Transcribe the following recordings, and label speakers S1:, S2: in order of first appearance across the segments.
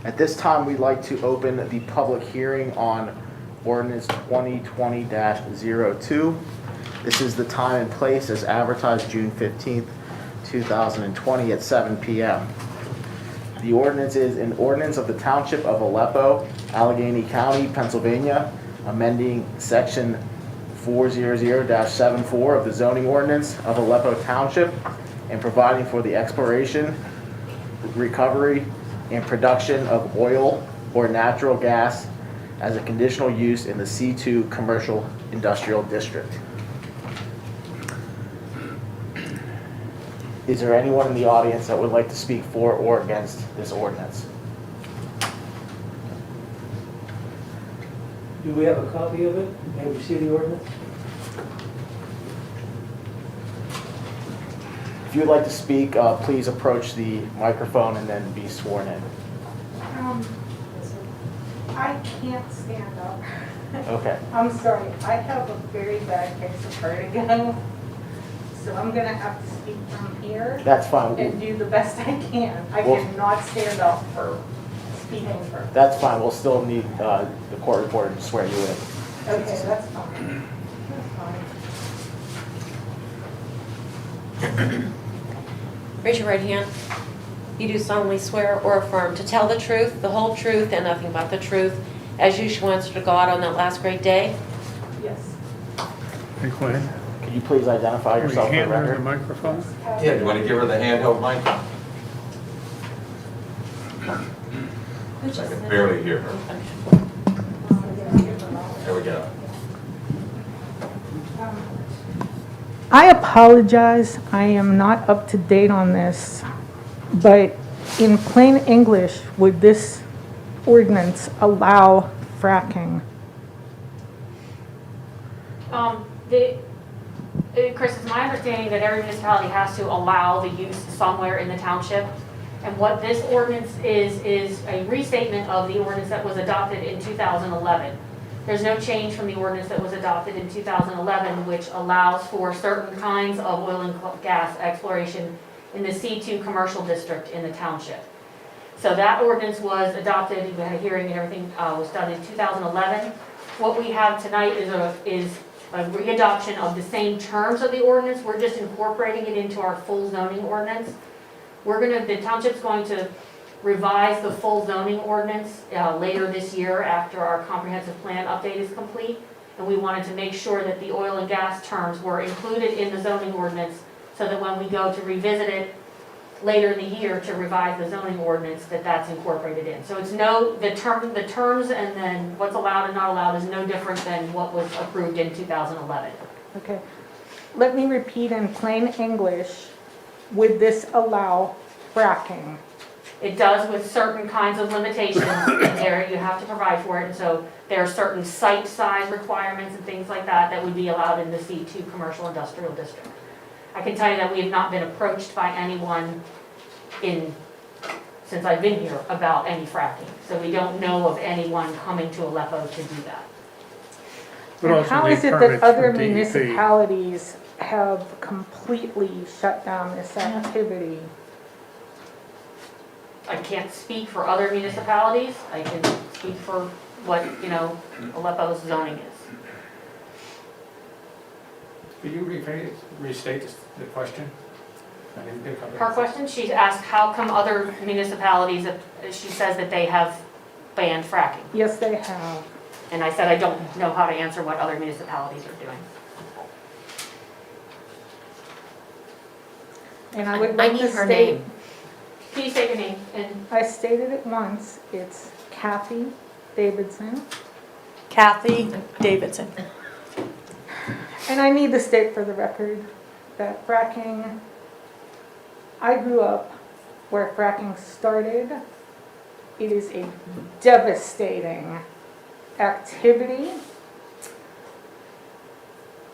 S1: At this time, we'd like to open the public hearing on ordinance 2020-02. This is the time and place as advertised June 15th, 2020 at 7 p.m. The ordinance is an ordinance of the Township of Aleppo, Allegheny County, Pennsylvania, amending section 400-74 of the zoning ordinance of Aleppo Township and providing for the exploration, recovery, and production of oil or natural gas as a conditional use in the C2 Commercial Industrial District. Is there anyone in the audience that would like to speak for or against this ordinance?
S2: Do we have a copy of it? Have you seen the ordinance?
S1: If you would like to speak, please approach the microphone and then be sworn in.
S3: I can't stand up.
S1: Okay.
S3: I'm sorry, I have a very bad case of vertigo, so I'm gonna have to speak from here
S1: That's fine.
S3: and do the best I can. I cannot stand up for speaking for.
S1: That's fine. We'll still need the court reporter to swear you in.
S3: Okay, that's fine. That's fine.
S4: Raise your right hand. You do solemnly swear or affirm to tell the truth, the whole truth, and nothing but the truth, as you shall answer to God on that last great day?
S3: Yes.
S5: Hey, Quinn,
S1: Could you please identify
S5: will you
S1: yourself for the
S5: hand her the
S1: record?
S5: microphone?
S6: Yeah, do you want to give her the handheld mic? I can barely hear her. There we go.
S3: I apologize, I am not up to date on this, but in plain English, would this ordinance allow fracking?
S7: Chris, it's my understanding that every municipality has to allow the use somewhere in the township. And what this ordinance is a restatement of the ordinance that was adopted in 2011. There's no change from the ordinance that was adopted in 2011, which allows for certain kinds of oil and gas exploration in the C2 commercial district in the township. So that ordinance was adopted, we had a hearing and everything was done in 2011. What we have tonight is a readoption of the same terms of the ordinance. We're just incorporating it into our full zoning ordinance. The township's going to revise the full zoning ordinance later this year after our comprehensive plan update is complete. And we wanted to make sure that the oil and gas terms were included in the zoning ordinance so that when we go to revisit it later in the year to revise the zoning ordinance, that's incorporated in. So it's the terms and then what's allowed and not allowed is no different than what was approved in 2011.
S3: Okay, let me repeat in plain English, would this allow fracking?
S7: It does with certain kinds of limitations in there, you have to provide for it, and so there are certain site size requirements and things like that would be allowed in the C2 Commercial Industrial District. I can tell you that we have not been approached by anyone since I've been here about any fracking, so we don't know of anyone coming to Aleppo to do that.
S5: But
S3: And
S5: also
S3: how
S5: need
S3: is it that
S5: permits
S3: other
S5: from DEP.
S3: municipalities have completely shut down this activity?
S7: I can't speak for other municipalities, I can speak for what, Aleppo's zoning is.
S5: Could you restate the question? I didn't pick up.
S7: Her question, she asked how come other municipalities, she says that they have banned fracking.
S3: Yes, they have.
S7: And I said I don't know how to answer what other municipalities are doing.
S3: And I would
S4: I
S3: like
S4: need
S3: to
S4: her
S3: state,
S4: name.
S7: Can you say your name? And
S3: I stated it once, it's Kathy Davidson.
S8: Kathy Davidson.
S3: And I need to state for the record that fracking, I grew up where fracking started. It is a devastating activity.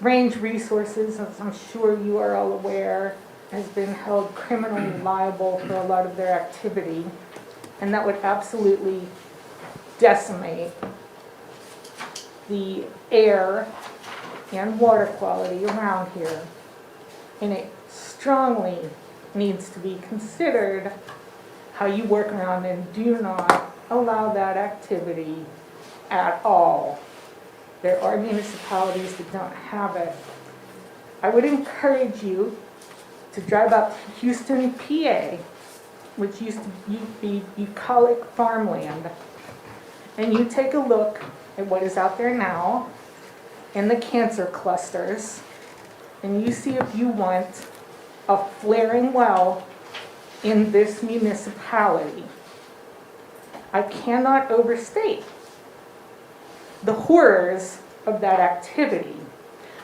S3: Range Resources, as I'm sure you are all aware, has been held criminally liable for a lot of their activity, and that would absolutely decimate the air and water quality around here. And it strongly needs to be considered how you work around and do not allow that activity at all. There are municipalities that don't have it. I would encourage you to drive up to Houston, PA, which used to be bucolic farmland, and you take a look at what is out there now in the cancer clusters, and you see if you want a flaring well in this municipality. I cannot overstate the horrors of that activity.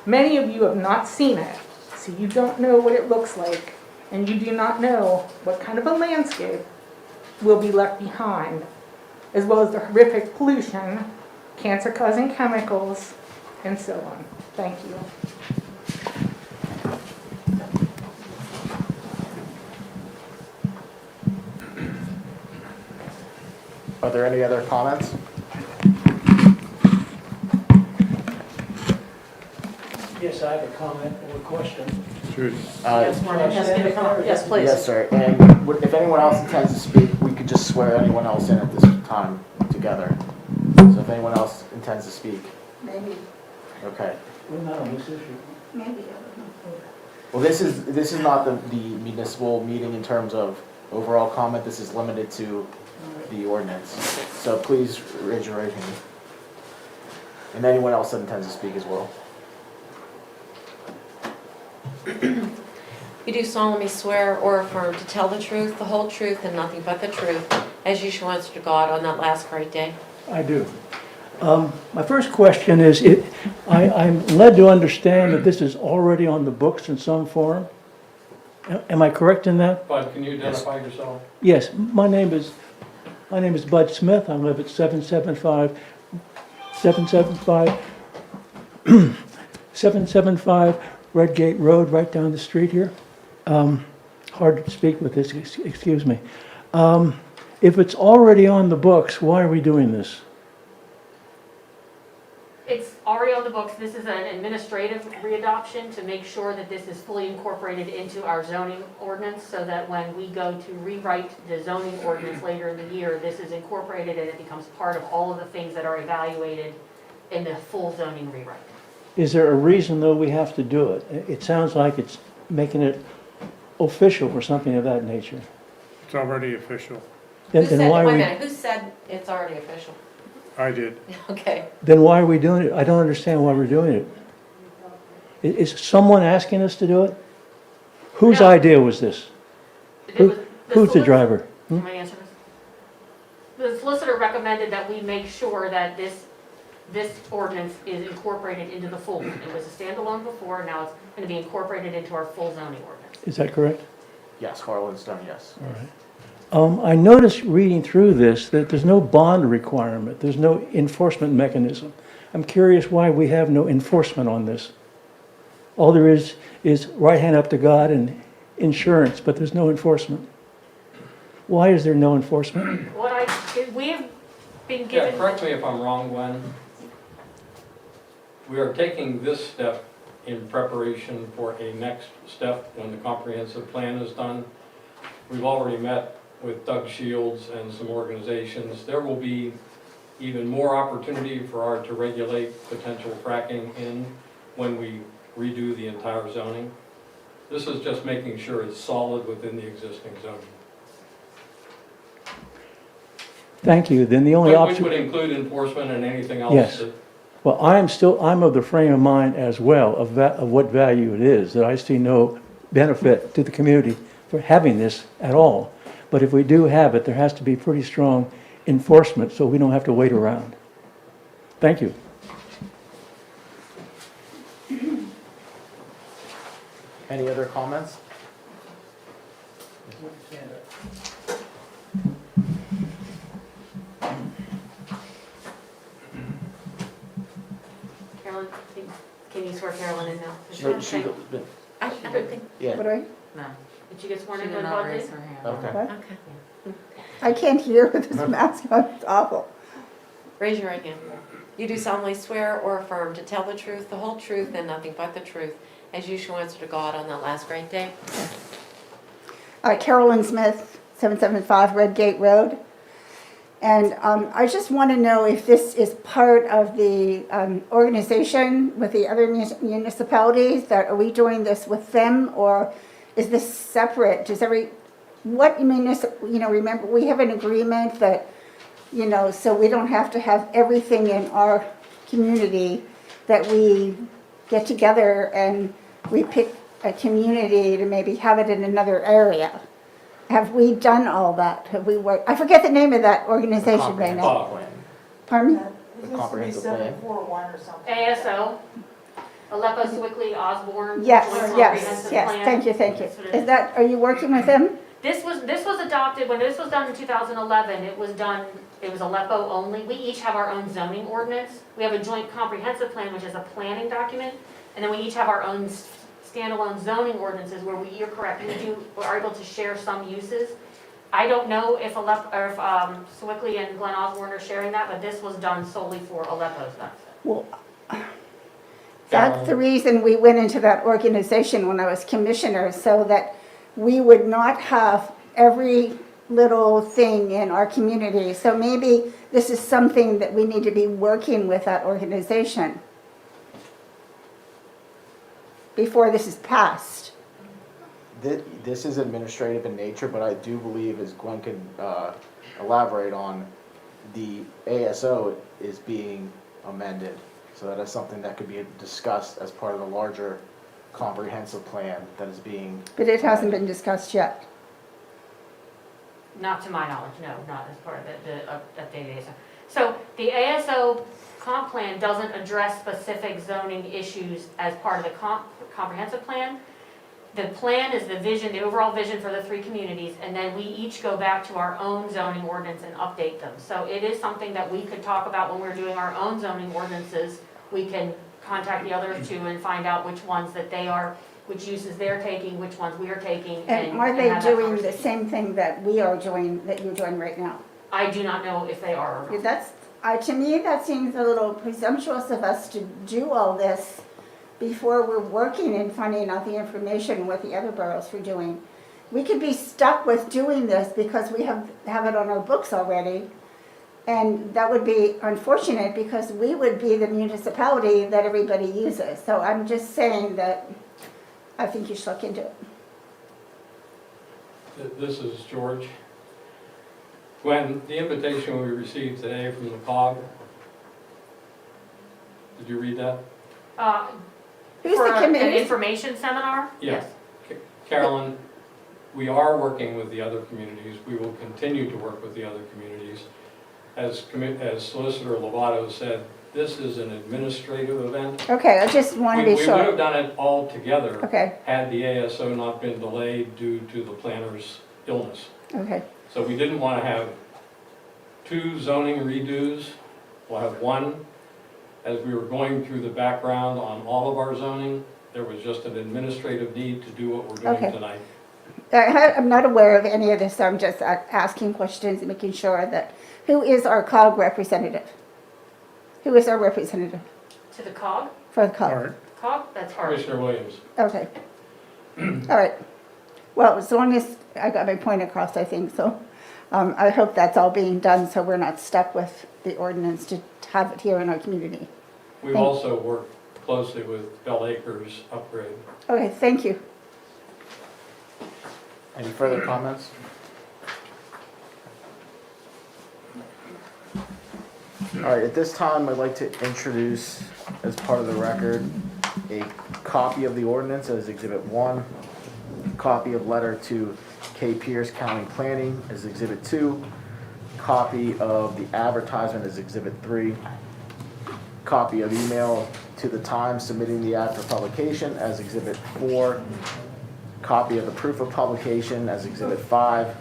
S3: Many of you have not seen it, so you don't know what it looks like, and you do not know what kind of a landscape will be left behind, as well as the horrific pollution, cancer-causing chemicals, and so on. Thank you.
S1: Are there any other comments?
S2: Yes, I have a comment or a question.
S8: Yes, Martin, yes, give a comment. Yes, please.
S1: Yes, sir. And if anyone else intends to speak, we could just swear anyone else in at this time together. So if anyone else intends to speak.
S9: Maybe,
S1: Okay.
S2: We're not on this issue.
S9: maybe.
S1: Well, this is not the municipal meeting in terms of overall comment. This is limited to the ordinance. So please raise your right hand. And anyone else that intends to speak as well.
S4: You do solemnly swear or affirm to tell the truth, the whole truth, and nothing but the truth, as you shall answer to God on that last great day?
S2: I do. My first question is, I'm led to understand that this is already on the books in some form. Am I correct in that?
S5: Bud, can you identify yourself?
S2: Yes, my name is Bud Smith. I live at 775 Redgate Road, right down the street here. Hard to speak with this, excuse me. If it's already on the books, why are we doing this?
S7: It's already on the books. This is an administrative readoption to make sure that this is fully incorporated into our zoning ordinance, so that when we go to rewrite the zoning ordinance later in the year, this is incorporated and it becomes part of all of the things that are evaluated in the full zoning rewrite.
S2: Is there a reason, though, we have to do it? It sounds like it's making it official or something of that nature.
S10: It's already official.
S4: Who
S2: Then
S4: said,
S2: why
S4: wait
S2: are
S4: a
S2: we,
S4: minute, who said it's already official?
S10: I did.
S4: Okay.
S2: then why are we doing it? I don't understand why we're doing it. Is someone asking us to do it? Whose
S7: No.
S2: idea was this?
S7: It was-
S2: Who's the driver?
S7: Can I answer this? The solicitor recommended that we make sure that this ordinance is incorporated into the full. It was a standalone before, now it's going to be incorporated into our full zoning ordinance.
S2: Is that correct?
S1: Yes, Harlan Stone, yes.
S2: All right. I noticed reading through this that there's no bond requirement. There's no enforcement mechanism. I'm curious why we have no enforcement on this. All there is right hand up to God and insurance, but there's no enforcement. Why is there no enforcement?
S7: We have been
S5: Yeah,
S7: given.
S5: correct me if I'm wrong, Gwen. We are taking this step in preparation for a next step when the comprehensive plan is done. We've already met with Doug Shields and some organizations. There will be even more opportunity for our to regulate potential fracking in when we redo the entire zoning. This is just making sure it's solid within the existing zoning.
S2: Thank you. Then the only
S5: Which
S2: option.
S5: would include enforcement and anything else.
S2: Yes. Well, I'm of the frame of mind as well of what value it is, that I see no benefit to the community for having this at all. But if we do have it, there has to be pretty strong enforcement so we don't have to wait around. Thank you.
S1: Any other comments?
S7: Carolyn, can you swear Carolyn in now?
S1: No, she-
S4: I don't think,
S1: Yeah,
S9: I?
S7: Did you get sworn
S8: She
S7: in
S8: did
S7: by
S8: not
S7: Bud?
S8: raise her hand.
S1: okay.
S4: okay.
S9: I can't hear with this mask on, it's awful.
S4: Raise your right hand. You do solemnly swear or affirm to tell the truth, the whole truth, and nothing but the truth, as you shall answer to God on that last great day?
S9: Carolyn Smith, 775 Redgate Road. And I just want to know if this is part of the organization with the other municipalities, that are we doing this with them, or is this separate? Does what remember, we have an agreement that, so we don't have to have everything in our community, that we get together and we pick a community to maybe have it in another area. Have we done all that? Have we worked? I forget the name of that organization right now.
S5: Bob.
S9: Pardon me?
S1: The comprehensive plan.
S7: ASO, Aleppo, Sewickley, Osborne.
S9: Yes,
S7: Joint
S9: yes,
S7: Comprehensive
S9: yes,
S7: Plan.
S9: thank you, thank you.
S7: That's what it is.
S9: Are you working with them?
S7: This was adopted, when this was done in 2011, it was Aleppo only. We each have our own zoning ordinance. We have a joint comprehensive plan, which is a planning document, and then we each have our own standalone zoning ordinances where you're correct, we are able to share some uses. I don't know if Sewickley and Glen Osborne are sharing that, but this was done solely for Aleppo's benefit.
S9: Well, that's the reason we went into that organization when I was commissioner, so that we would not have every little thing in our community. So maybe this is something that we need to be working with that organization before this is passed.
S1: This is administrative in nature, but I do believe, as Gwen can elaborate on, the ASO is being amended. So that is something that could be discussed as part of the larger comprehensive plan that is being.
S9: But it hasn't been discussed yet.
S7: Not to my knowledge, no, not as part of the updated ASO. So the ASO comp plan doesn't address specific zoning issues as part of the comprehensive plan. The plan is the vision, the overall vision for the three communities, and then we each go back to our own zoning ordinance and update them. So it is something that we could talk about when we're doing our own zoning ordinances. We can contact the other two and find out which ones that they are, which uses they're taking, which ones we are taking.
S9: And are they
S7: have that
S9: doing the
S7: conversation.
S9: same thing that we are doing, that you're doing right now?
S7: I do not know if they are or not.
S9: That's, to me, that seems a little presumptuous of us to do all this before we're working and finding out the information what the other boroughs are doing. We could be stuck with doing this because we have it on our books already. And that would be unfortunate because we would be the municipality that everybody uses. So I'm just saying that I think you should look into it.
S5: This is George. When the invitation we received today from the COG, did you read that?
S9: Who's
S7: For
S9: the
S7: an
S9: committee?
S7: information seminar?
S5: Yes. Carolyn, we are working with the other communities. We will continue to work with the other communities. As Solicitor Lovato said, this is an administrative event.
S9: Okay, I just want to be
S5: We would have
S9: sure.
S5: done it all together
S9: Okay,
S5: had the ASO not been delayed due to the planner's illness.
S9: okay.
S5: So we didn't want to have two zoning redos. We'll have one. As we were going through the background on all of our zoning, there was just an administrative need to do what we're doing
S9: Okay.
S5: tonight.
S9: I'm not aware of any of this, so I'm just asking questions and making sure that, who is our COG representative? Who is our representative
S7: To the COG?
S9: for the COG?
S10: Art.
S7: COG, that's Art.
S5: Commissioner Williams.
S9: Okay. All right. Well, as long as I got my point across, I think so. I hope that's all being done so we're not stuck with the ordinance to have it here in our community.
S5: We've
S9: Thank-
S5: also worked closely with Bell Acres upgrade.
S9: Okay, thank you.
S1: Any further comments? All right, at this time, I'd like to introduce, as part of the record, a copy of the ordinance as Exhibit 1, copy of letter to K. Pierce County Planning as Exhibit 2, copy of the advertisement as Exhibit 3, copy of email to the Times submitting the ad for publication as Exhibit 4, copy of the proof of publication as Exhibit 5,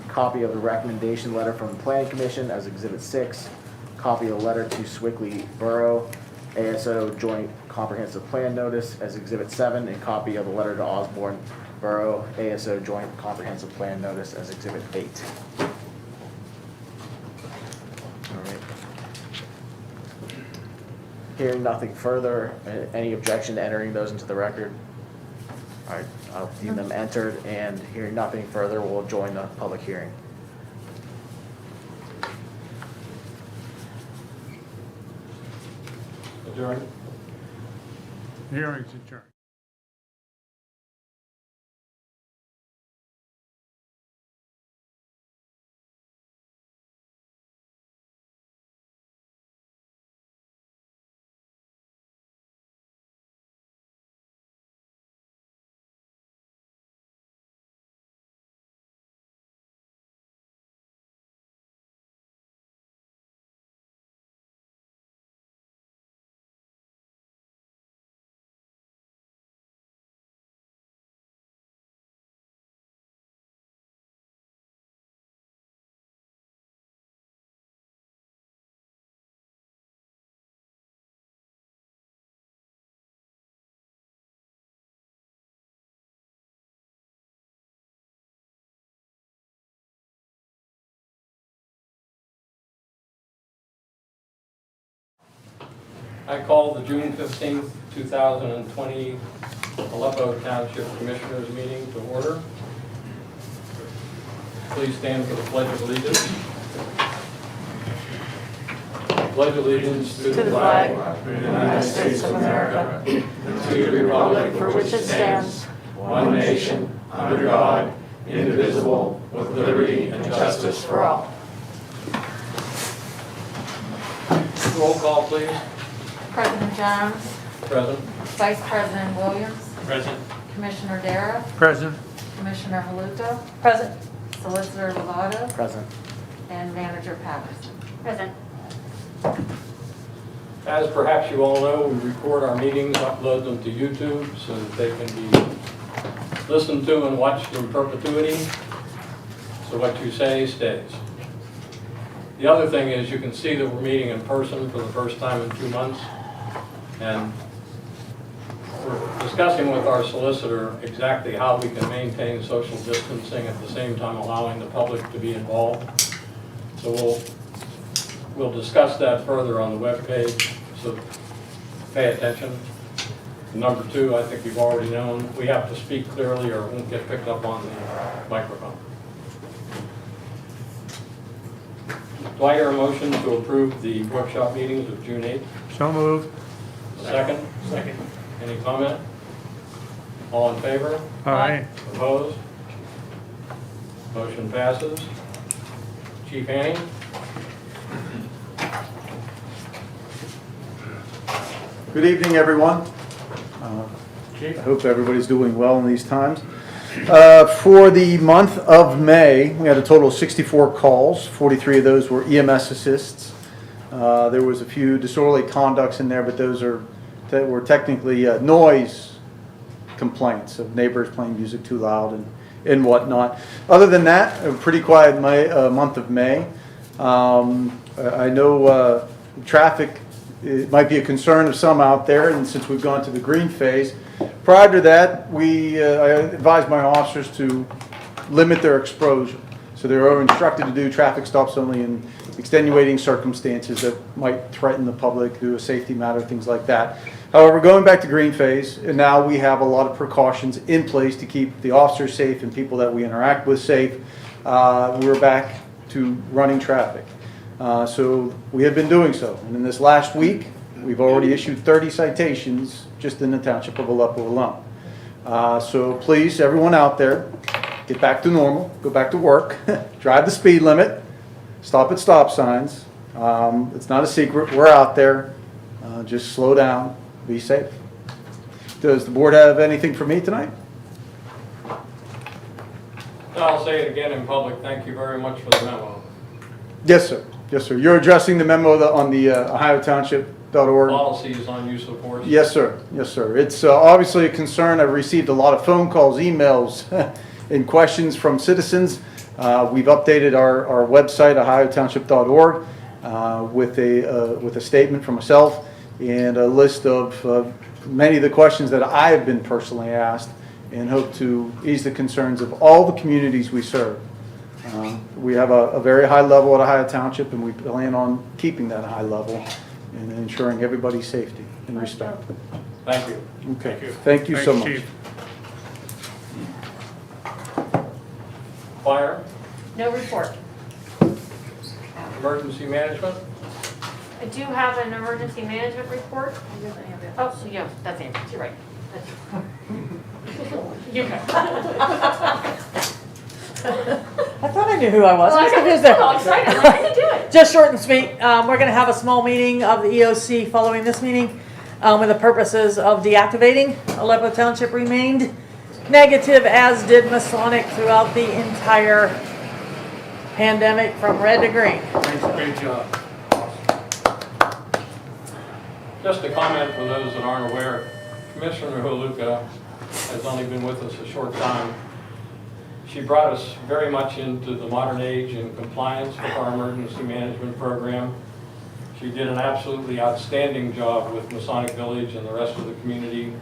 S1: copy of the recommendation letter from the Planning Commission as Exhibit 6, copy of the letter to Sewickley Borough ASO Joint Comprehensive Plan Notice as Exhibit 7, and copy of the letter to Osborne Borough ASO Joint Comprehensive Plan Notice as Exhibit 8. All right. Hearing nothing further, any objection to entering those into the record? All right, I'll deem them entered, and hearing nothing further, we'll join the public hearing.
S5: Adjourned.
S10: Hearing's adjourned.
S5: I call the June 15th, 2020 Aleppo Township Commissioners meeting to order. Please stand for the Pledge of Allegiance. Pledge allegiance to the flag of the United States of America, and to the republic for which it stands, one nation, under God, indivisible, with liberty and justice for all. Roll call, please.
S4: President Jones,
S5: Present.
S4: Vice President Williams,
S5: Present.
S4: Commissioner Dara,
S10: Present.
S4: Commissioner Haluto,
S8: Present.
S4: Solicitor Lovato,
S1: Present.
S4: and Manager Patterson.
S7: Present.
S5: As perhaps you all know, we record our meetings, upload them to YouTube so that they can be listened to and watched in perpetuity. So what you say stays. The other thing is you can see that we're meeting in person for the first time in 2 months. And we're discussing with our solicitor exactly how we can maintain social distancing at the same time allowing the public to be involved. So we'll discuss that further on the webpage, so pay attention. Number two, I think you've already known, we have to speak clearly or it won't get picked up on the microphone. Do I hear a motion to approve the workshop meetings of June 8th?
S10: So moved.
S5: Second? Second. Any comment? All in favor?
S10: Aye.
S5: Opposed? Motion passes. Chief Annie?
S11: Good evening, everyone. I hope everybody's doing well in these times. For the month of May, we had a total of 64 calls. 43 of those were EMS assists. There was a few disorderly conducts in there, but those that were technically noise complaints of neighbors playing music too loud and whatnot. Other than that, a pretty quiet month of May. I know traffic, it might be a concern of some out there, and since we've gone to the green phase, prior to that, I advised my officers to limit their exposure. So they were instructed to do traffic stops only in extenuating circumstances that might threaten the public, do a safety matter, things like that. However, going back to green phase, and now we have a lot of precautions in place to keep the officers safe and people that we interact with safe. We're back to running traffic. So we have been doing so. And in this last week, we've already issued 30 citations just in the township of Aleppo alone. So please, everyone out there, get back to normal, go back to work, drive the speed limit, stop at stop signs. It's not a secret, we're out there. Just slow down, be safe. Does the board have anything for me tonight?
S5: I'll say it again in public, thank you very much for the memo.
S11: Yes, sir. Yes, sir. You're addressing the memo on the OhioTownship.org.
S5: Policies on use of force.
S11: Yes, sir. Yes, sir. It's obviously a concern. I've received a lot of phone calls, emails, and questions from citizens. We've updated our website, OhioTownship.org, with a statement from myself and a list of many of the questions that I have been personally asked, and hope to ease the concerns of all the communities we serve. We have a very high level at Ohio Township, and we plan on keeping that high level and ensuring everybody's safety and respect.
S5: Thank you.
S11: Okay. Thank you so much.
S10: Chief.
S5: Fire,
S7: No report.
S5: emergency management,
S7: I do have an emergency management report. Oh, so yeah, that's Andrew, you're right. You go.
S8: I thought I knew who I was. I was confused there.
S7: I'm excited, I'm like, I can do it.
S8: Just short and sweet. We're going to have a small meeting of the EOC following this meeting with the purposes of deactivating. Aleppo Township remained negative, as did Masonic throughout the entire pandemic from red to green.
S5: Great job. Just a comment for those that aren't aware, Commissioner Holuka has only been with us a short time. She brought us very much into the modern age in compliance with our emergency management program. She did an absolutely outstanding job with Masonic Village and the rest of the community.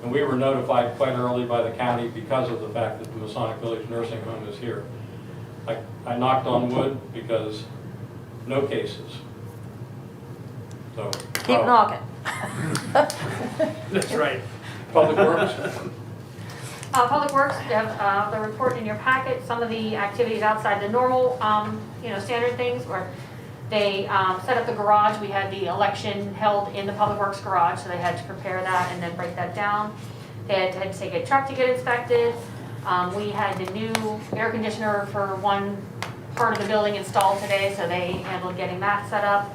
S5: And we were notified quite early by the county because of the fact that the Masonic Village Nursing Home is here. I knocked on wood because no cases. So
S8: Keep knocking.
S10: That's right.
S5: Public Works,
S7: Public Works, you have the report in your packet, some of the activities outside the normal, standard things where they set up the garage. We had the election held in the Public Works garage, so they had to prepare that and then break that down. They had to take a truck to get inspected. We had the new air conditioner for one part of the building installed today, so they handled getting that set up.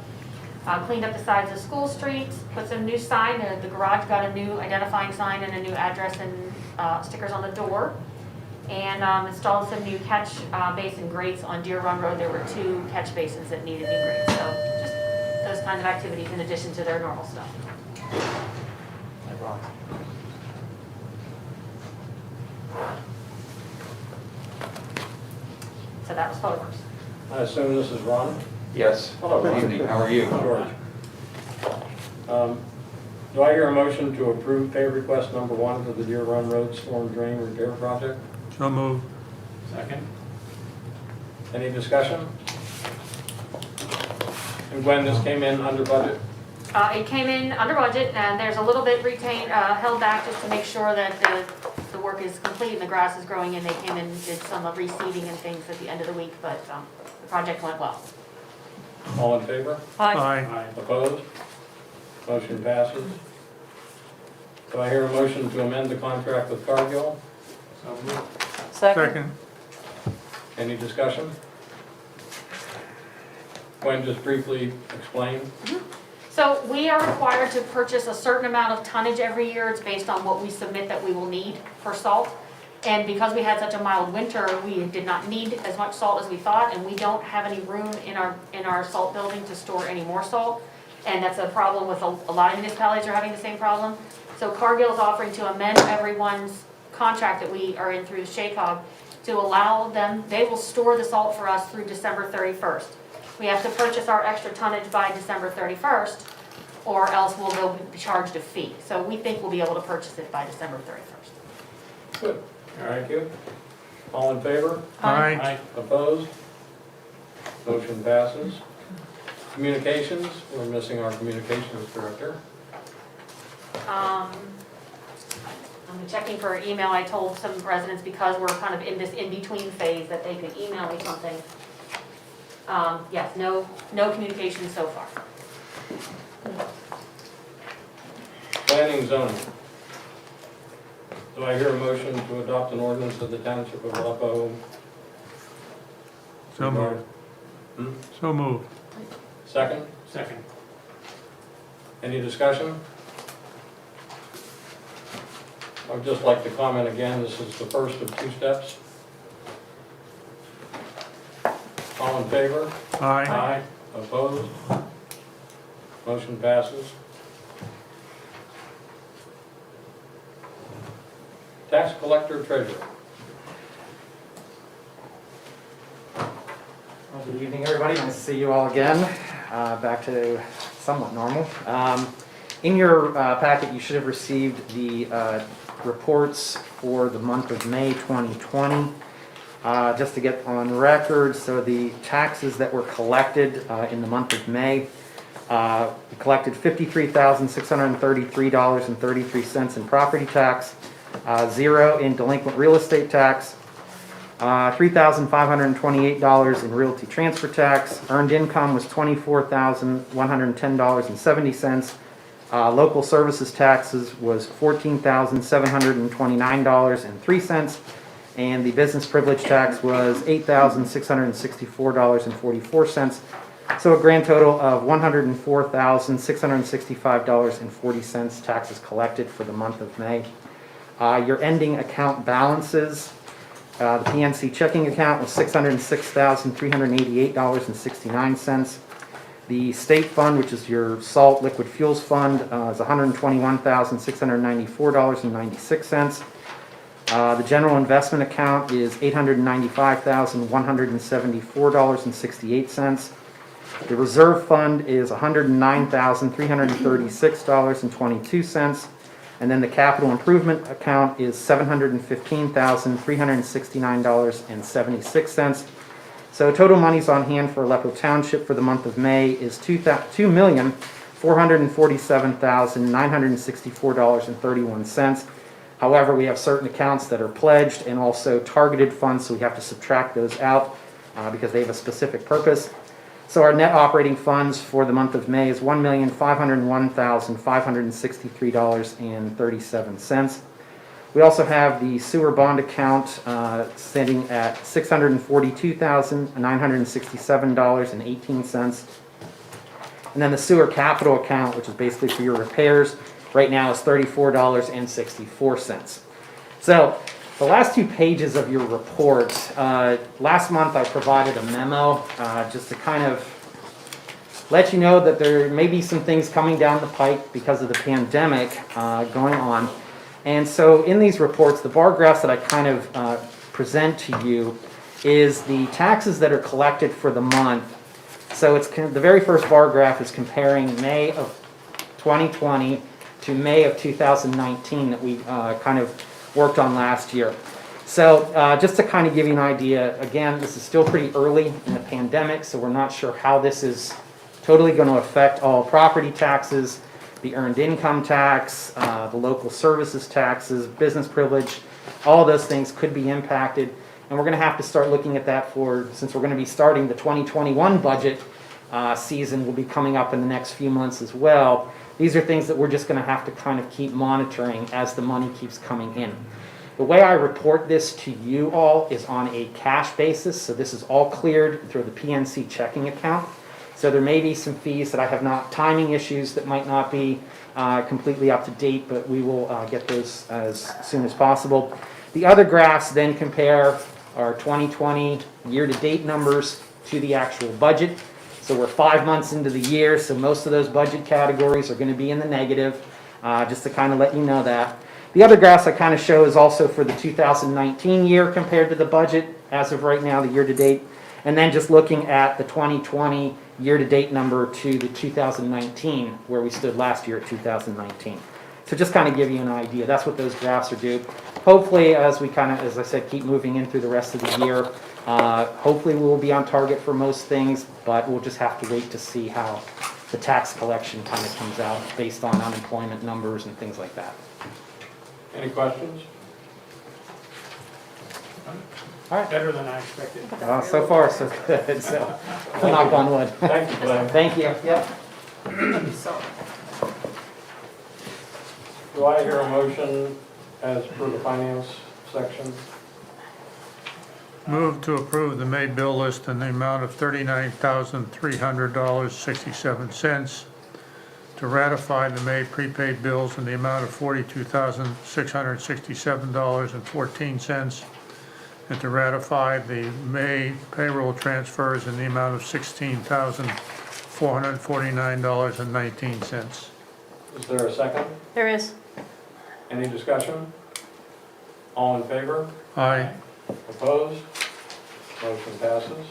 S7: Cleaned up the sides of School Street, put some new sign, the garage got a new identifying sign and a new address and stickers on the door. And installed some new catch basin grates on Deer Run Road. There were 2 catch basins that needed new grates. So just those kinds of activities in addition to their normal stuff. So that was Public Works.
S5: I assume this is Ron?
S6: Yes.
S5: Hello,
S6: Good
S5: Ron.
S6: evening, how are you?
S5: George. Do I hear a motion to approve pay request number 1 for the Deer Run Road Storm Drain Repair Project?
S10: So moved.
S5: Second. Any discussion? And Gwen, this came in under budget?
S7: It came in under budget, and there's a little bit retained, held back just to make sure that the work is complete and the grass is growing, and they came in and did some reseeding and things at the end of the week, but the project went well.
S5: All in favor?
S10: Aye.
S5: Opposed? Motion passes. Do I hear a motion to amend the contract with Cargill?
S10: Second.
S5: Any discussion? Gwen, just briefly explain.
S7: So we are required to purchase a certain amount of tonnage every year. It's based on what we submit that we will need for salt. And because we had such a mild winter, we did not need as much salt as we thought, and we don't have any room in our salt building to store any more salt. And that's a problem with a lot of municipalities are having the same problem. So Cargill is offering to amend everyone's contract that we are in through SHACOG to allow them, they will store the salt for us through December 31st. We have to purchase our extra tonnage by December 31st, or else we'll be charged a fee. So we think we'll be able to purchase it by December 31st.
S5: Good. All right, you. All in favor?
S10: Aye.
S5: Opposed? Motion passes. Communications, we're missing our communications director.
S7: I'm checking for email. I told some residents because we're kind of in this in-between phase that they could email me something. Yes, no communication so far.
S5: Planning zoning. Do I hear a motion to adopt an ordinance of the Township of Aleppo?
S10: So moved. So moved.
S5: Second?
S10: Second.
S5: Any discussion? I would just like to comment again, this is the first of 2 steps. All in favor?
S10: Aye.
S5: Opposed? Motion passes. Tax collector treasurer.
S12: Well, good evening, everybody. Nice to see you all again. Back to somewhat normal. In your packet, you should have received the reports for the month of May 2020. Just to get on record, so the taxes that were collected in the month of May, we collected $53,633.33 in property tax, 0 in delinquent real estate tax, $3,528 in realty transfer tax. Earned income was $24,110.70. Local services taxes was $14,729.03. And the business privilege tax was $8,664.44. So a grand total of $104,665.40 taxes collected for the month of May. Your ending account balances, the PNC checking account was $606,388.69. The state fund, which is your salt liquid fuels fund, is $121,694.96. The general investment account is $895,174.68. The reserve fund is $109,336.22. And then the capital improvement account is $715,369.76. So total monies on hand for Aleppo Township for the month of May is $2,447,964.31. However, we have certain accounts that are pledged and also targeted funds, so we have to subtract those out because they have a specific purpose. So our net operating funds for the month of May is $1,501,563.37. We also have the sewer bond account sitting at $642,967.18. And then the sewer capital account, which is basically for your repairs, right now is $34.64. So the last two pages of your report, last month I provided a memo just to kind of let you know that there may be some things coming down the pike because of the pandemic going on. And so in these reports, the bar graphs that I kind of present to you is the taxes that are collected for the month. So it's the very first bar graph is comparing May of 2020 to May of 2019 that we kind of worked on last year. So just to kind of give you an idea, again, this is still pretty early in the pandemic, so we're not sure how this is totally going to affect all property taxes, the earned income tax, the local services taxes, business privilege, all those things could be impacted. And we're going to have to start looking at that since we're going to be starting the 2021 budget season will be coming up in the next few months as well. These are things that we're just going to have to kind of keep monitoring as the money keeps coming in. The way I report this to you all is on a cash basis. So this is all cleared through the PNC checking account. So there may be some fees that I have not, timing issues that might not be completely up to date, but we will get those as soon as possible. The other graphs then compare our 2020 year-to-date numbers to the actual budget. So we're 5 months into the year, so most of those budget categories are going to be in the negative, just to kind of let you know that. The other graphs I kind of show is also for the 2019 year compared to the budget as of right now, the year-to-date, and then just looking at the 2020 year-to-date number to the 2019, where we stood last year at 2019. So just kind of give you an idea. That's what those graphs are due. Hopefully, as we kind of, as I said, keep moving in through the rest of the year, hopefully we will be on target for most things, but we'll just have to wait to see how the tax collection kind of comes out based on unemployment numbers and things like that.
S5: Any questions?
S12: All right.
S10: Better than I expected.
S12: So far, so good. So, knock on wood.
S5: Thank you, Glenn.
S12: Thank you. Yep.
S5: Do I hear a motion as per the finance section?
S10: Move to approve the May bill list in the amount of $39,300.67. To ratify the May prepaid bills in the amount of $42,667.14. And to ratify the May payroll transfers in the amount of $16,449.19.
S5: Is there a second?
S4: There is.
S5: Any discussion? All in favor?
S10: Aye.
S5: Opposed? Motion passes.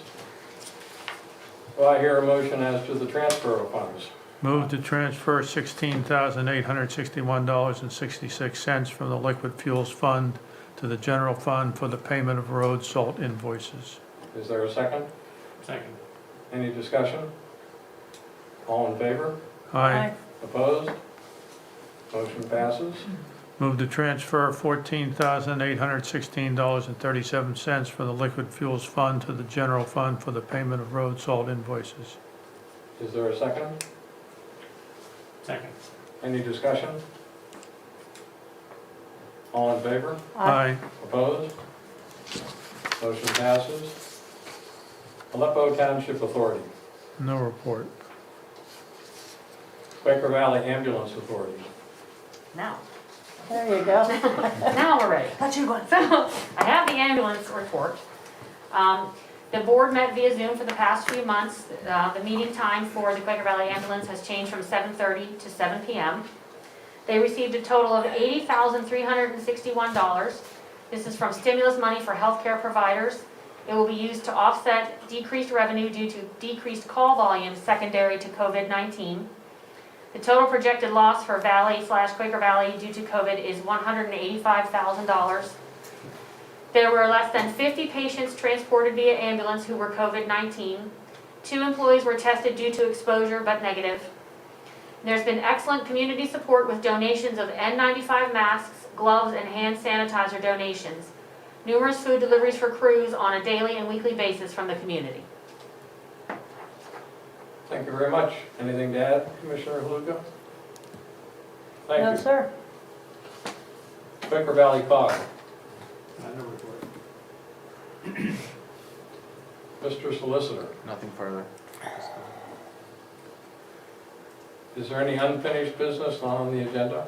S5: Do I hear a motion as to the transfer of funds?
S10: Move to transfer $16,861.66 from the liquid fuels fund to the general fund for the payment of road salt invoices.
S5: Is there a second?
S10: Second.
S5: Any discussion? All in favor?
S10: Aye.
S5: Opposed? Motion passes.
S10: Move to transfer $14,816.37 for the liquid fuels fund to the general fund for the payment of road salt invoices.
S5: Is there a second?
S10: Second.
S5: Any discussion? All in favor?
S10: Aye.
S5: Opposed? Motion passes. Aleppo Township Authority.
S10: No report.
S5: Quaker Valley Ambulance Authority.
S7: Now,
S8: There you go.
S7: now we're ready.
S8: That's your one.
S7: So, I have the ambulance report. The board met via Zoom for the past few months. The meeting time for the Quaker Valley Ambulance has changed from 7:30 to 7 p.m. They received a total of $80,361. This is from stimulus money for healthcare providers. It will be used to offset decreased revenue due to decreased call volume secondary to COVID-19. The total projected loss for Valley/Quaker Valley due to COVID is $185,000. There were less than 50 patients transported via ambulance who were COVID-19. 2 employees were tested due to exposure but negative. There's been excellent community support with donations of N95 masks, gloves, and hand sanitizer donations. Numerous food deliveries for crews on a daily and weekly basis from the community.
S5: Thank you very much. Anything to add, Commissioner Haluka? Thank
S8: No,
S5: you.
S8: sir.
S5: Quaker Valley Cog.
S10: No report.
S5: Mr. Solicitor,
S1: Nothing further.
S5: is there any unfinished business not on the agenda?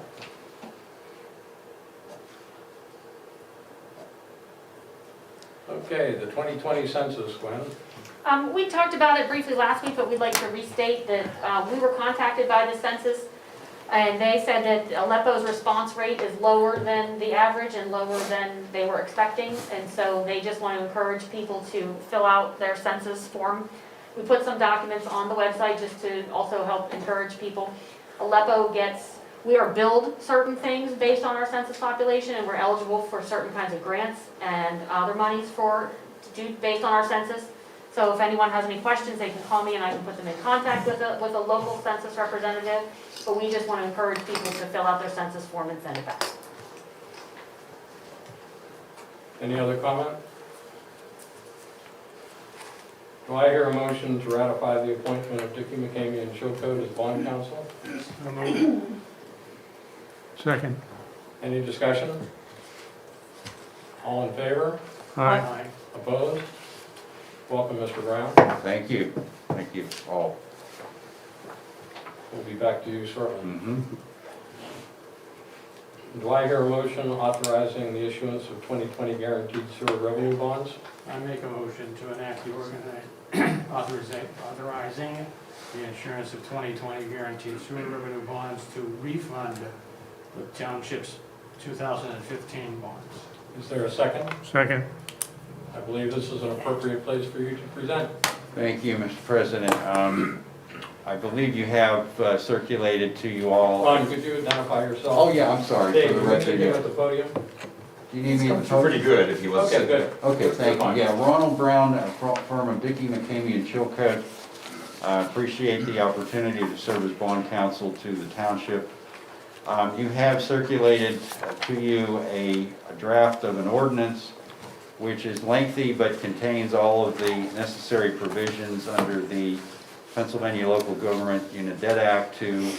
S5: Okay, the 2020 census, Gwen.
S7: We talked about it briefly last week, but we'd like to restate that we were contacted by the census, and they said that Aleppo's response rate is lower than the average and lower than they were expecting, and so they just want to encourage people to fill out their census form. We put some documents on the website just to also help encourage people. Aleppo we are billed certain things based on our census population, and we're eligible for certain kinds of grants and other monies based on our census. So if anyone has any questions, they can call me and I can put them in contact with a local census representative. But we just want to encourage people to fill out their census form and send it back.
S5: Any other comment? Do I hear a motion to ratify the appointment of Dicky McCamey and Chilcote as bond counsel?
S10: Second.
S5: Any discussion? All in favor?
S10: Aye.
S5: Opposed? Welcome, Mr. Brown.
S6: Thank you. Thank you all.
S5: We'll be back to you shortly.
S6: Mm-hmm.
S5: Do I hear a motion authorizing the issuance of 2020 guaranteed sewer revenue bonds?
S13: I make a motion to enact the authorizing the insurance of 2020 guaranteed sewer revenue bonds to refund the township's 2015 bonds.
S5: Is there a second?
S10: Second.
S5: I believe this is an appropriate place for you to present.
S6: Thank you, Mr. President. I believe you have circulated to you all.
S5: Ron, could you identify yourself?
S6: Oh, yeah, I'm sorry.
S5: Dave,
S6: For the
S5: can
S6: record,
S5: you get at the podium?
S6: Do you need me to
S14: Pretty good if he was.
S5: Okay, good.
S6: Okay, thank you. Yeah, Ronald Brown, firm of Dickey, McCamey, and Chilcote. I appreciate the opportunity to serve as bond counsel to the township. You have circulated to you a draft of an ordinance which is lengthy but contains all of the necessary provisions under the Pennsylvania Local Government Unit Debt Act to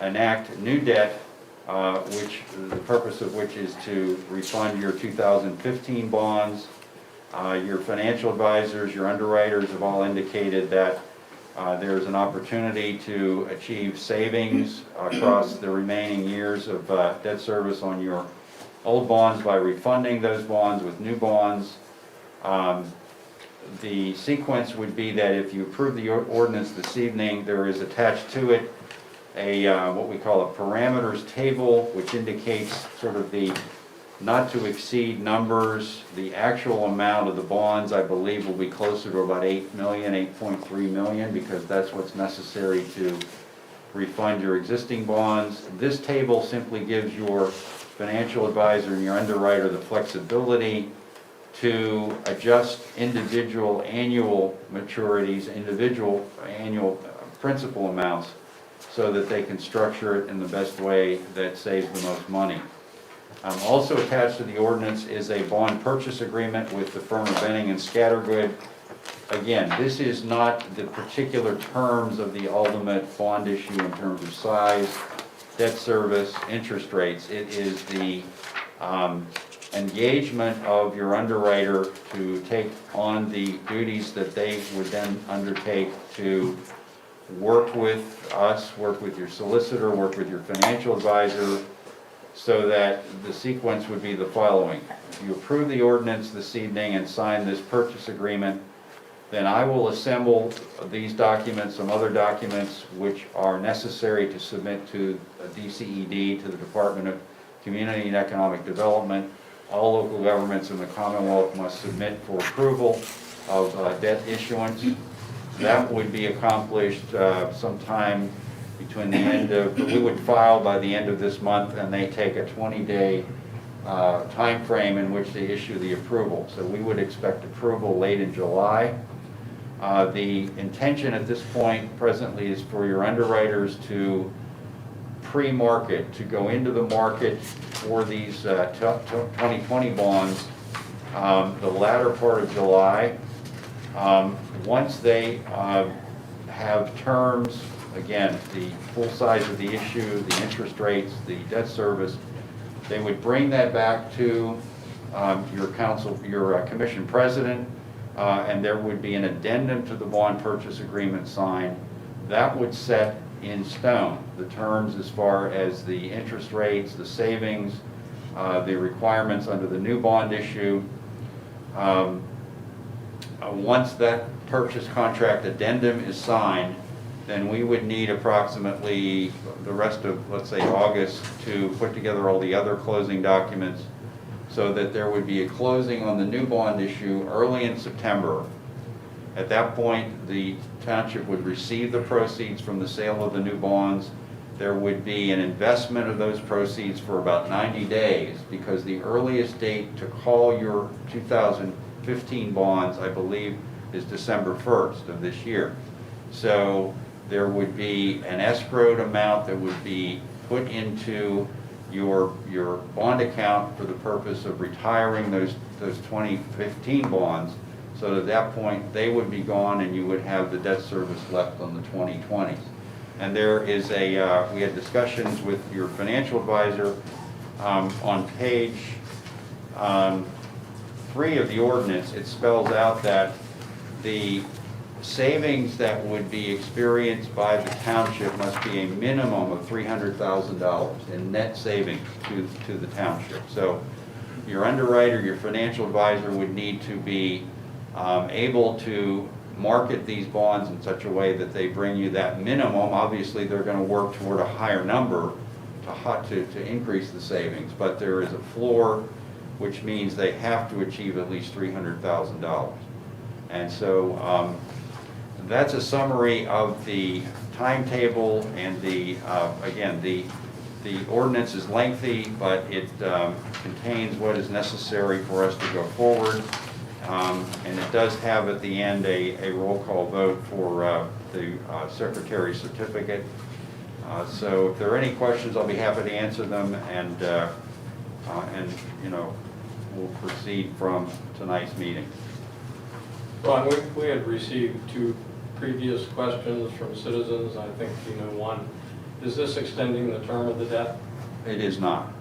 S6: enact new debt, the purpose of which is to refund your 2015 bonds. Your financial advisors, your underwriters have all indicated that there's an opportunity to achieve savings across the remaining years of debt service on your old bonds by refunding those bonds with new bonds. The sequence would be that if you approve the ordinance this evening, there is attached to it what we call a parameters table, which indicates sort of the not to exceed numbers. The actual amount of the bonds, I believe, will be closer to about 8 million, 8.3 million, because that's what's necessary to refund your existing bonds. This table simply gives your financial advisor and your underwriter the flexibility to adjust individual annual maturities, individual annual principal amounts, so that they can structure it in the best way that saves the most money. Also attached to the ordinance is a bond purchase agreement with the firm of Benning and Scattergood. Again, this is not the particular terms of the ultimate bond issue in terms of size, debt service, interest rates. It is the engagement of your underwriter to take on the duties that they would then undertake to work with us, work with your solicitor, work with your financial advisor, so that the sequence would be the following. If you approve the ordinance this evening and sign this purchase agreement, then I will assemble these documents, some other documents which are necessary to submit to DCED, to the Department of Community and Economic Development. All local governments in the Commonwealth must submit for approval of debt issuance. That would be accomplished sometime between the end of, we would file by the end of this month, and they take a 20-day time frame in which they issue the approval. So we would expect approval late in July. The intention at this point presently is for your underwriters to pre-market, to go into the market for these 2020 bonds the latter part of July. Once they have terms, again, the full size of the issue, the interest rates, the debt service, they would bring that back to your commission president, and there would be an addendum to the bond purchase agreement signed. That would set in stone the terms as far as the interest rates, the savings, the requirements under the new bond issue. Once that purchase contract addendum is signed, then we would need approximately the rest of, let's say, August to put together all the other closing documents so that there would be a closing on the new bond issue early in September. At that point, the township would receive the proceeds from the sale of the new bonds. There would be an investment of those proceeds for about 90 days, because the earliest date to call your 2015 bonds, I believe, is December 1st of this year. So there would be an escrowed amount that would be put into your bond account for the purpose of retiring those 2015 bonds. So at that point, they would be gone and you would have the debt service left on the 2020s. And there is we had discussions with your financial advisor on page 3 of the ordinance. It spells out that the savings that would be experienced by the township must be a minimum of $300,000 in net savings to the township. So your underwriter, your financial advisor would need to be able to market these bonds in such a way that they bring you that minimum. Obviously, they're going to work toward a higher number to increase the savings, but there is a floor, which means they have to achieve at least $300,000. And so that's a summary of the timetable, and again, the ordinance is lengthy, but it contains what is necessary for us to go forward. And it does have at the end a roll call vote for the secretary's certificate. So if there are any questions, I'll be happy to answer them, and we'll proceed from tonight's meeting.
S5: Ron, we had received 2 previous questions from citizens. I think you know one. Is this extending the term of the debt?
S6: It is not.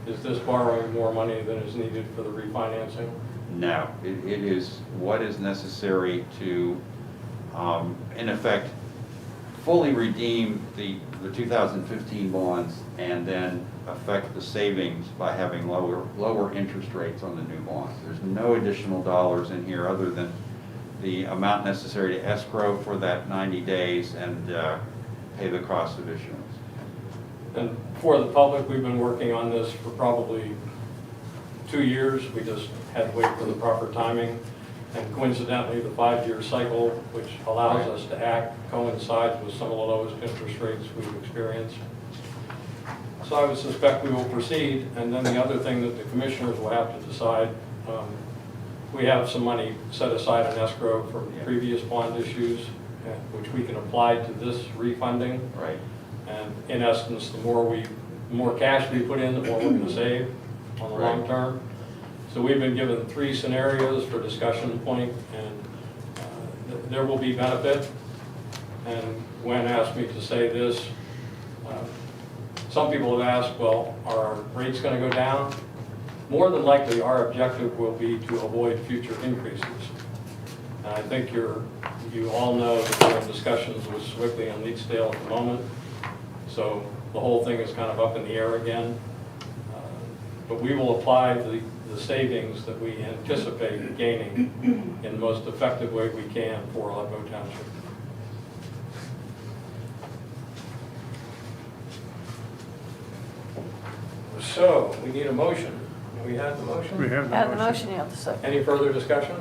S5: Is this borrowing more money than is needed for the refinancing?
S6: No, it is what is necessary to, in effect, fully redeem the 2015 bonds and then affect the savings by having lower interest rates on the new bonds. There's no additional dollars in here other than the amount necessary to escrow for that 90 days and pay the cost of issuance.
S5: And for the public, we've been working on this for probably 2 years. We just had to wait for the proper timing. And coincidentally, the 5-year cycle, which allows us to act, coincides with some of the lowest interest rates we've experienced. So I would suspect we will proceed. And then the other thing that the commissioners will have to decide, we have some money set aside in escrow from previous bond issues, which we can apply to this refunding.
S6: Right.
S5: And in essence, the more cash we put in, the more we're going to save. on the
S6: Right.
S5: long term. So we've been given 3 scenarios for discussion point, and there will be benefit. And Gwen asked me to say this. Some people have asked, well, are our rates going to go down? More than likely, our objective will be to avoid future increases. And I think you all know that we're in discussions with Swickley and Leetsdale at the moment. So the whole thing is kind of up in the air again. But we will apply the savings that we anticipate gaining in the most effective way we can for Aleppo Township. So, we need a motion. We have the motion?
S10: We have
S8: Add
S10: the
S8: the
S10: motion.
S8: motion, you have to second.
S5: Any further discussion?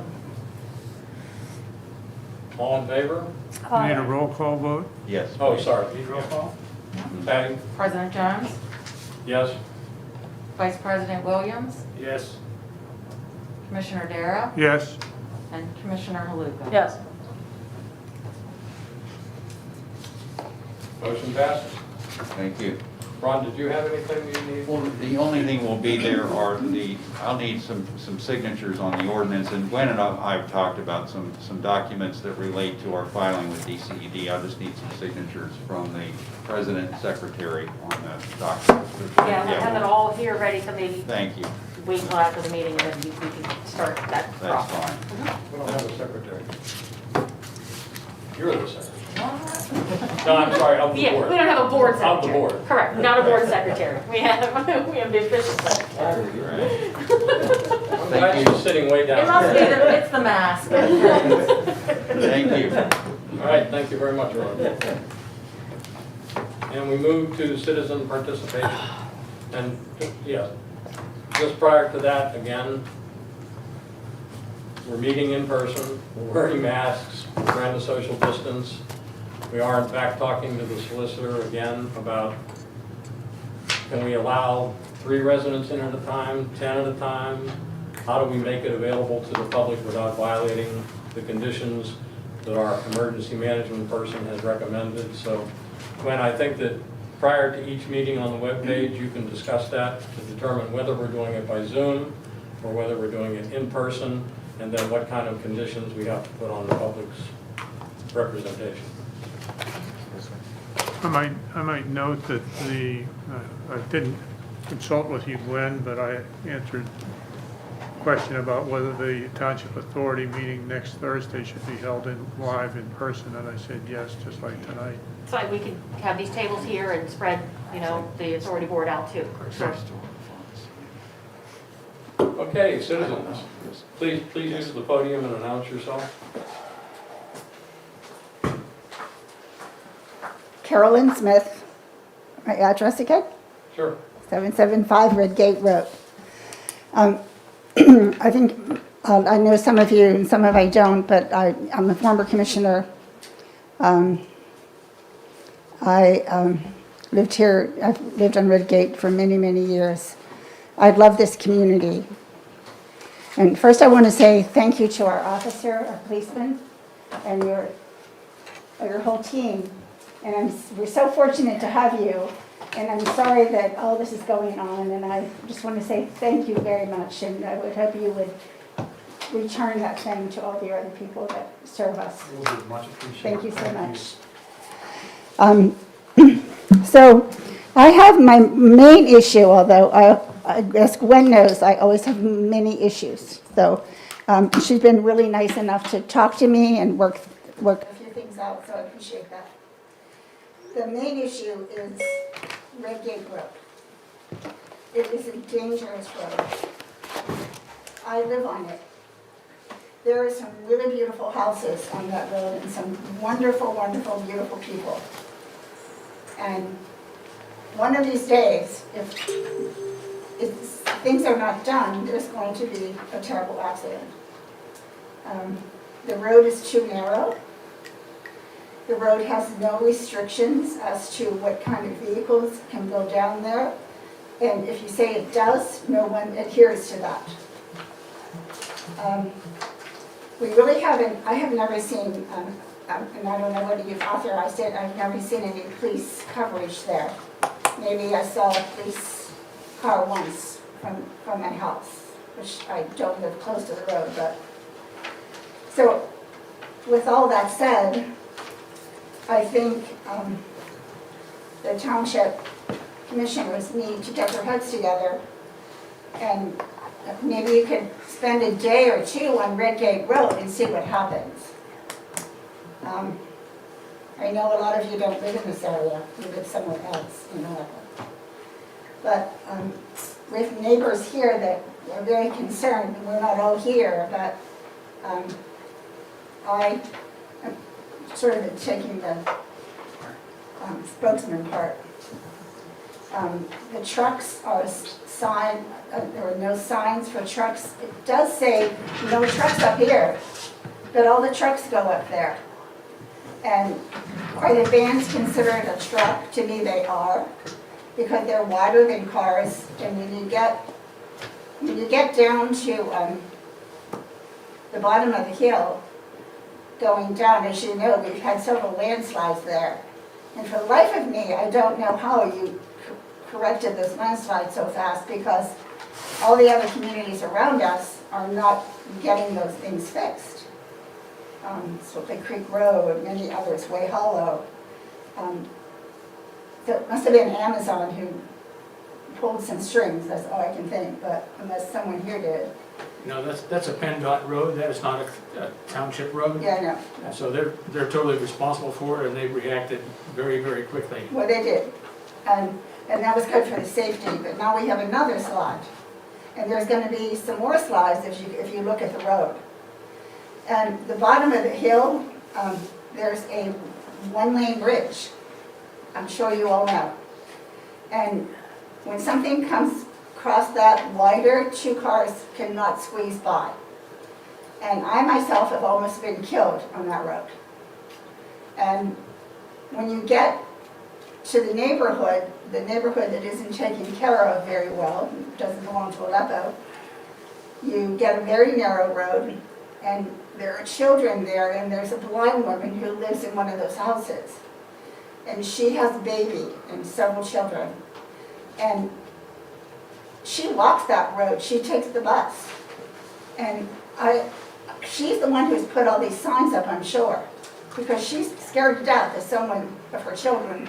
S5: All in favor?
S10: We need a roll call vote?
S6: Yes.
S5: Oh, sorry.
S13: Roll call?
S5: Patty?
S14: President Jones,
S5: Yes?
S14: Vice President Williams,
S13: Yes.
S14: Commissioner Darrow,
S10: Yes.
S14: and Commissioner Haluka.
S8: Yes.
S5: Motion passes.
S6: Thank you.
S5: Ron, did you have anything you need?
S6: Well, the only thing will be there are I'll need some signatures on the ordinance, and Gwen and I've talked about some documents that relate to our filing with DCED. I'll just need some signatures from the president and secretary on the documents.
S7: Yeah, we'll have it all here ready, so maybe
S6: Thank you,
S7: wait until after the meeting and then we can start that
S6: that's
S7: process.
S6: fine.
S5: We don't have a secretary. You're the secretary. No, I'm sorry, of the
S7: Yeah,
S5: board.
S7: we don't have a board
S5: Of the
S7: secretary.
S5: board.
S7: Correct, not a board secretary. We have the official secretary.
S6: Right.
S5: I'm glad she's sitting way
S14: It
S5: down.
S14: must be it's the mask.
S6: Thank you.
S5: All right, thank you very much, Ron. And we move to citizen participation. And, yeah, just prior to that, again, we're meeting in person, we're wearing masks, we're trying to social distance. We are in fact talking to the solicitor again about, can we allow 3 residents in at a time, 10 at a time? How do we make it available to the public without violating the conditions that our emergency management person has recommended? So, Gwen, I think that prior to each meeting on the webpage, you can discuss that to determine whether we're doing it by Zoom or whether we're doing it in person, and then what kind of conditions we have to put on the public's representation.
S10: I might note that I didn't consult with you, Gwen, but I answered a question about whether the Township Authority meeting next Thursday should be held live in person, and I said yes, just like tonight.
S7: So we can have these tables here and spread, the authority board out too. Sure.
S5: Okay, citizens, please use the podium and announce yourself.
S9: Carolyn Smith, my address again?
S5: Sure.
S9: 775 Red Gate Road. I think, I know some of you and some of I don't, but I'm a former commissioner. I lived here, I've lived on Red Gate for many, many years. I love this community. And first I want to say thank you to our officer, our policeman, and your whole team. And we're so fortunate to have you. And I'm sorry that all this is going on, and I just want to say thank you very much, and I would hope you would return that same to all the other people that serve us.
S13: Much appreciated.
S9: Thank you so much. So I have my main issue, although as Gwen knows, I always have many issues. So she's been really nice enough to talk to me and work a few things out, so I appreciate that. The main issue is Red Gate Road. It is a dangerous road. I live on it. There are some really beautiful houses on that road and some wonderful, wonderful, beautiful people. And one of these days, if things are not done, there's going to be a terrible accident. The road is too narrow. The road has no restrictions as to what kind of vehicles can go down there. And if you say it does, no one adheres to that. We really haven't, I have never seen, and I don't know whether you've authorized it, I've never seen any police coverage there. Maybe I saw a police car once from my house, which I don't live close to the road, but. So, with all that said, I think the township commissioners need to get their heads together, and maybe you could spend a day or two on Red Gate Road and see what happens. I know a lot of you don't live in this area, you live somewhere else in Aleppo. But with neighbors here that are very concerned, and we're not all here, but I am sort of taking the spokesman part. The trucks are signed, there are no signs for trucks. It does say no trucks up here, but all the trucks go up there. And are the vans considered a truck? To me, they are, because they're wider than cars. And when you get down to the bottom of the hill, going down, as you know, we've had several landslides there. And for the life of me, I don't know how you corrected those landslides so fast, because all the other communities around us are not getting those things fixed. Big Creek Road, many others, Way Hollow. So it must have been Amazon who pulled some strings, that's all I can think, but unless someone here did.
S13: No, that's a PennDOT road, that is not a township road.
S9: Yeah, I know.
S13: And so they're totally responsible for it, and they reacted very, very quickly.
S9: Well, they did. And that was good for the safety, but now we have another slide. And there's going to be some more slides if you look at the road. And the bottom of the hill, there's a one-lane bridge. I'm sure you all know. And when something comes across that wider, two cars cannot squeeze by. And I myself have almost been killed on that road. And when you get to the neighborhood that isn't taken care of very well, doesn't belong to Aleppo, you get a very narrow road, and there are children there, and there's a blind woman who lives in one of those houses. And she has a baby and several children. And she walks that road, she takes the bus. And she's the one who's put all these signs up, I'm sure, because she's scared to death that someone of her children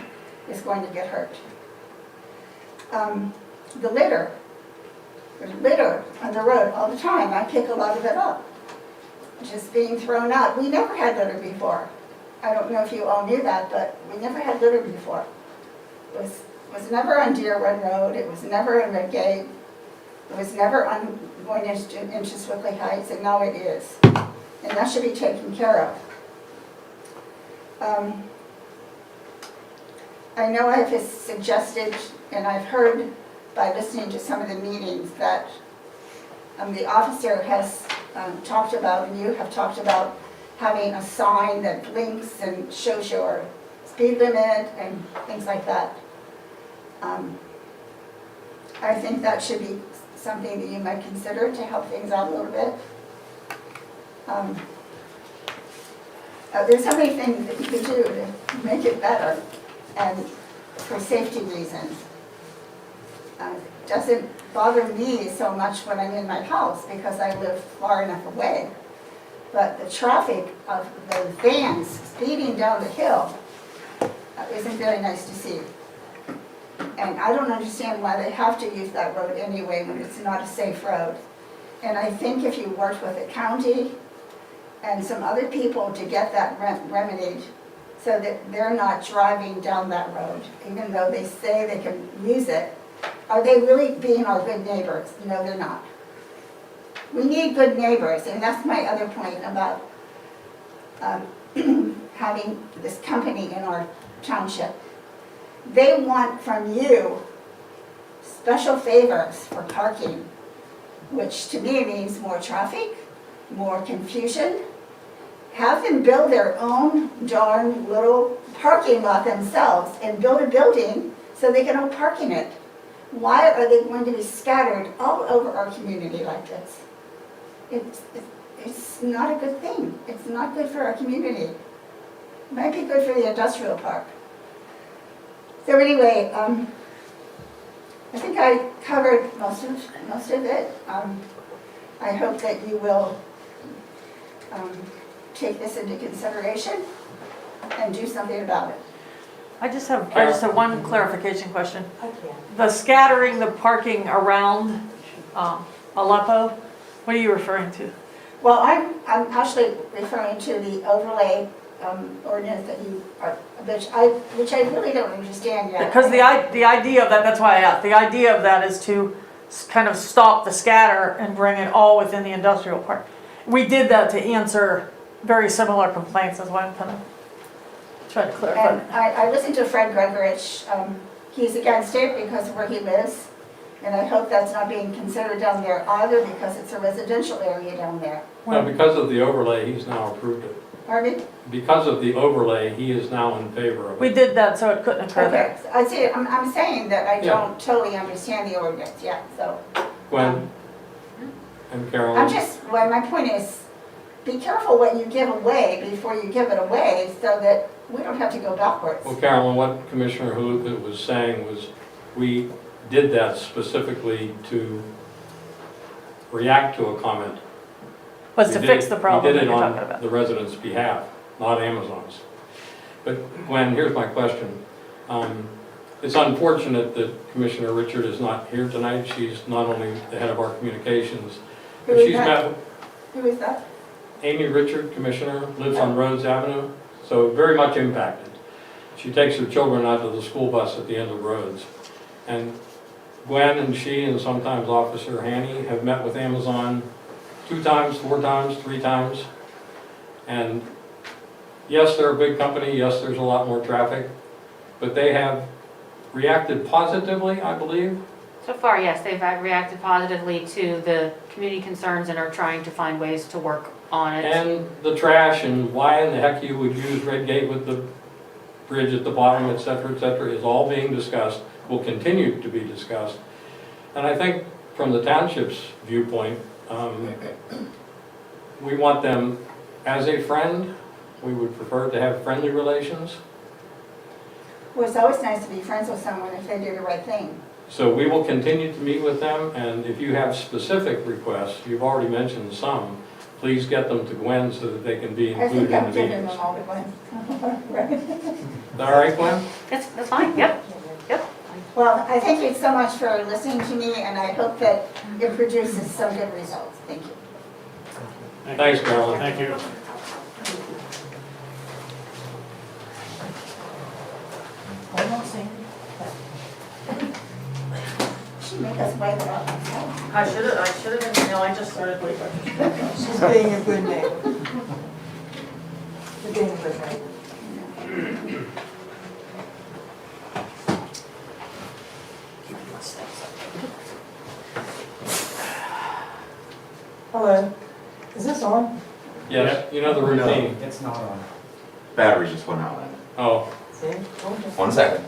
S9: is going to get hurt. The litter. There's litter on the road all the time. I pick a lot of it up. Just being thrown out. We never had litter before. I don't know if you all knew that, but we never had litter before. It was never on Deer Run Road. It was never on Red Gate. It was never on going into Swickley Heights, and now it is. And that should be taken care of. I know I have suggested, and I've heard by listening to some of the meetings, that the officer has talked about, and you have talked about, having a sign that blinks and shows your speed limit and things like that. I think that should be something that you might consider to help things out a little bit. There's so many things that you could do to make it better, and for safety reasons. It doesn't bother me so much when I'm in my house because I live far enough away. But the traffic of the vans speeding down the hill isn't very nice to see. And I don't understand why they have to use that road anyway when it's not a safe road. And I think if you worked with the county and some other people to get that remedied so that they're not driving down that road, even though they say they can use it, are they really being our good neighbors? No, they're not. We need good neighbors, and that's my other point about having this company in our township. They want from you special favors for parking, which to me means more traffic, more confusion. Have them build their own darn little parking lot themselves and build a building so they can all park in it. Why are they going to be scattered all over our community like this? It's not a good thing. It's not good for our community. It might be good for the industrial park. So anyway, I think I covered most of it. I hope that you will take this into consideration and do something about it.
S8: I just have one clarification question. The scattering, the parking around Aleppo, what are you referring to?
S9: Well, I'm actually referring to the overlay ordinance that you are, which I really don't understand yet.
S8: Because the idea of that, that's why I asked, the idea of that is to kind of stop the scatter and bring it all within the industrial park. We did that to answer very similar complaints, is why I'm kind of trying to clarify.
S9: And I listened to Fred Gregorich. He's against it because of where he lives. And I hope that's not being considered down there either because it's a residential area down there.
S5: No, because of the overlay, he's now approved it.
S9: Pardon me?
S5: Because of the overlay, he is now in favor of
S8: We
S5: it.
S8: did that so it couldn't occur there.
S9: Okay, I see, I'm saying that I
S5: Yeah.
S9: don't totally understand the ordinance yet, so.
S5: Gwen and Carolyn.
S9: Well, my point is, be careful what you give away before you give it away so that we don't have to go backwards.
S5: Well, Carolyn, what Commissioner Haluka was saying was, we did that specifically to react to a comment.
S8: Was
S5: We
S8: to
S5: did
S8: fix
S5: it-
S8: the problem that
S5: We
S8: you're
S5: did it
S8: talking
S5: on
S8: about.
S5: the residents' behalf, not Amazon's. But Gwen, here's my question. It's unfortunate that Commissioner Richard is not here tonight. She's not only the head of our communications,
S9: Who
S5: but
S9: is
S5: she's
S9: that?
S5: met,
S9: Who is that?
S5: Amy Richard, Commissioner, lives on Rhodes Avenue, so very much impacted. She takes her children out to the school bus at the end of Rhodes. And Gwen and she and sometimes Officer Hanny have met with Amazon 2 times, 4 times, 3 times. And yes, they're a big company, yes, there's a lot more traffic, but they have reacted positively, I believe.
S7: So far, yes, they've reacted positively to the community concerns and are trying to find ways to work on it.
S5: And the trash and why in the heck you would use Red Gate with the bridge at the bottom, et cetera, is all being discussed, will continue to be discussed. And I think from the township's viewpoint, we want them as a friend. We would prefer to have friendly relations.
S9: Well, it's always nice to be friends with someone if they do the right thing.
S5: So we will continue to meet with them, and if you have specific requests, you've already mentioned some, please get them to Gwen so that they can be
S9: I
S5: included
S9: think
S5: in
S9: I've
S5: the
S9: given
S5: meetings.
S9: them all the ones.
S5: Is that all right, Gwen?
S7: That's fine, yep.
S9: Well, I thank you so much for listening to me, and I hope that it produces some good results. Thank you.
S5: Thanks, Carolyn.
S13: Thank you.
S9: She make us wait a lot.
S8: I should have been, no, I just started waiting.
S15: She's being a good neighbor. She's being a good neighbor. Hello, is this on?
S5: Yes, you know the routine.
S12: It's not on.
S16: Battery just went out.
S15: See?
S16: 1 second.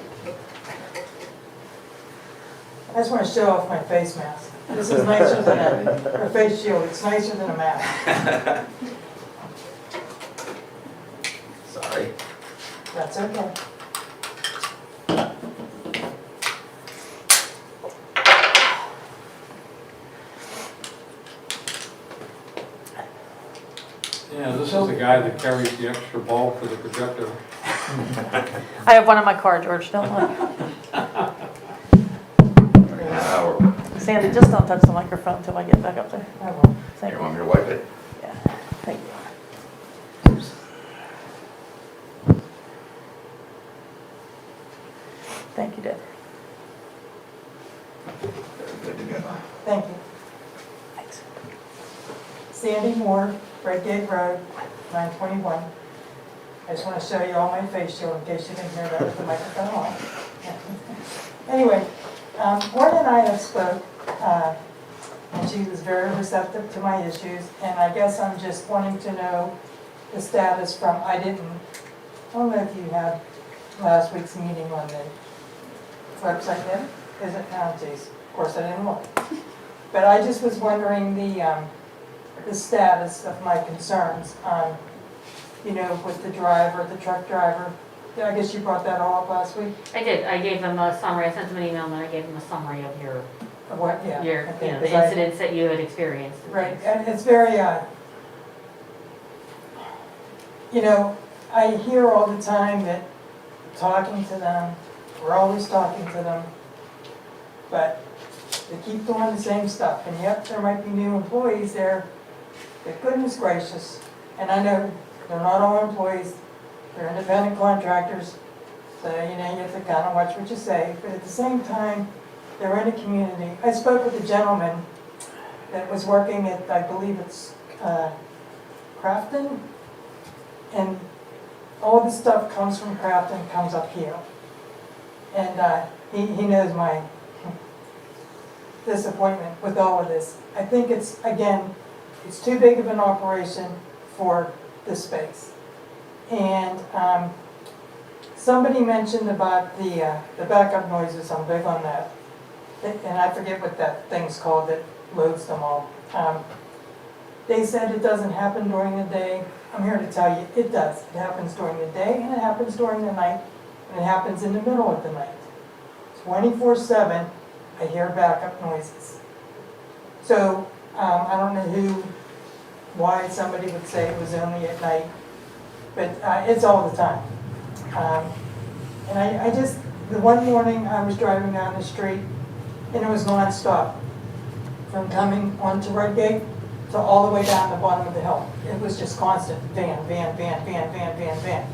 S15: I just want to show off my face mask. This is nicer than a face shield, it's nicer than a mask.
S16: Sorry.
S15: That's okay.
S5: Yeah, this is the guy that carries the extra bulb for the projector.
S8: I have one in my car, George, don't worry.
S16: Now,
S8: Sandy, just don't touch the microphone until I get back up there.
S15: I will.
S8: Thank
S16: you
S8: you.
S16: want me to wipe it?
S8: Yeah, thank you. Thank you, Deb.
S16: Good to go.
S15: Thank you.
S8: Thanks.
S15: Sandy Moore, Red Gate Road, 921. I just want to show you all my face shield in case you didn't hear that with the microphone on. Anyway, Gordon and I have spoke, and she was very receptive to my issues, and I guess I'm just wanting to know the status from, I don't know if you had last week's meeting on the website yet? Is it? Oh, geez, of course I didn't look. But I just was wondering the status of my concerns on, you know, with the driver, the truck driver. I guess you brought that all up last week?
S7: I did, I gave them a summary, I sent them an email and then I gave them a summary of your
S15: What, yeah.
S7: Your,
S15: okay,
S7: you know,
S15: 'cause
S7: the
S15: I-
S7: incidents that you had experienced. and
S15: Right,
S7: things.
S15: and it's very, you know, I hear all the time that talking to them, we're always talking to them, but they keep doing the same stuff, and yet there might be new employees there, that goodness gracious, and I know they're not all employees, they're independent contractors, so, you know, you have to kind of watch what you say, but at the same time, they're in a community. I spoke with a gentleman that was working at, I believe it's Crafton, and all the stuff comes from Crafton, comes up here. And he knows my disappointment with all of this. I think it's, again, it's too big of an operation for this space. And somebody mentioned about the backup noises, I'm big on that. And I forget what that thing's called that loads them all. They said it doesn't happen during the day. I'm here to tell you, it does. It happens during the day, and it happens during the night, and it happens in the middle of the night. 24/7, I hear backup noises. So, I don't know why somebody would say it was only at night, but it's all the time. And I just, the one morning I was driving down the street, and it was nonstop, from coming onto Redgate to all the way down the bottom of the hill. It was just constant, van, van, van, van, van, van, van.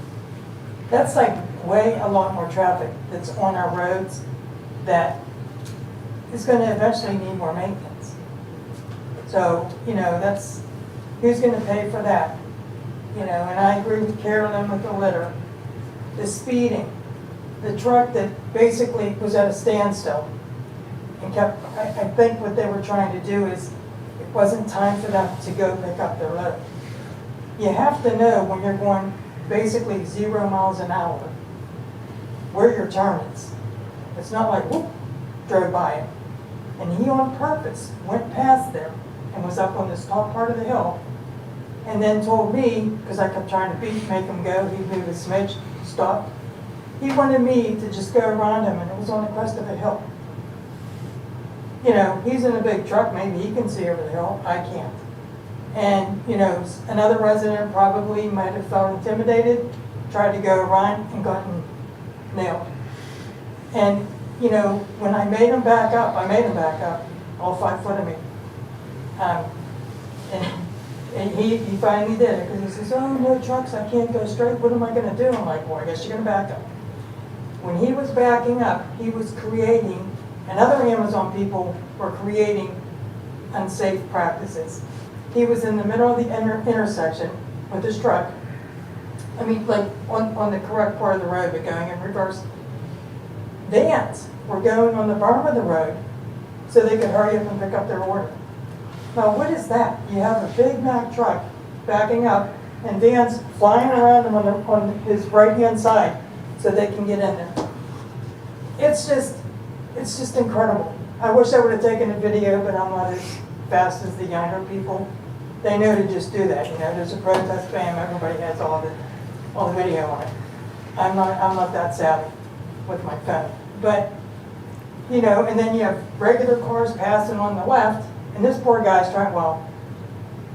S15: That's like way a lot more traffic that's on our roads that is gonna eventually need more maintenance. So, you know, that's, who's gonna pay for that? You know, and I agree with Carolyn with the litter, the speeding, the truck that basically was at a standstill and kept, I think what they were trying to do is, it wasn't time for them to go pick up their load. You have to know when you're going basically 0 miles an hour, where your turn is. It's not like, whoop, drove by it. And he on purpose went past them and was up on this top part of the hill, and then told me, because I kept trying to make him go, he'd move a smidge, stop. He wanted me to just go around him, and it was on the crest of a hill. You know, he's in a big truck, maybe he can see over the hill, I can't. And, you know, another resident probably might have felt intimidated, tried to go around and gotten nailed. And, you know, when I made him back up, all 5 foot of me. And he finally did it, because he says, oh, no trucks, I can't go straight, what am I gonna do? I'm like, well, I guess you're gonna back up. When he was backing up, he was creating, and other Amazon people were creating unsafe practices. He was in the middle of the intersection with his truck, I mean, like, on the correct part of the road, but going in reverse. Vans were going on the bottom of the road so they could hurry up and pick up their order. Now, what is that? You have a Big Mac truck backing up and vans flying around him on his right-hand side so they can get in there. It's just incredible. I wish I would have taken a video, but I'm not as fast as the younger people. They know to just do that, you know, there's a protest, bam, everybody has all the video on it. I'm not that savvy with my phone. But, you know, and then you have regular cars passing on the left, and this poor guy's trying, well,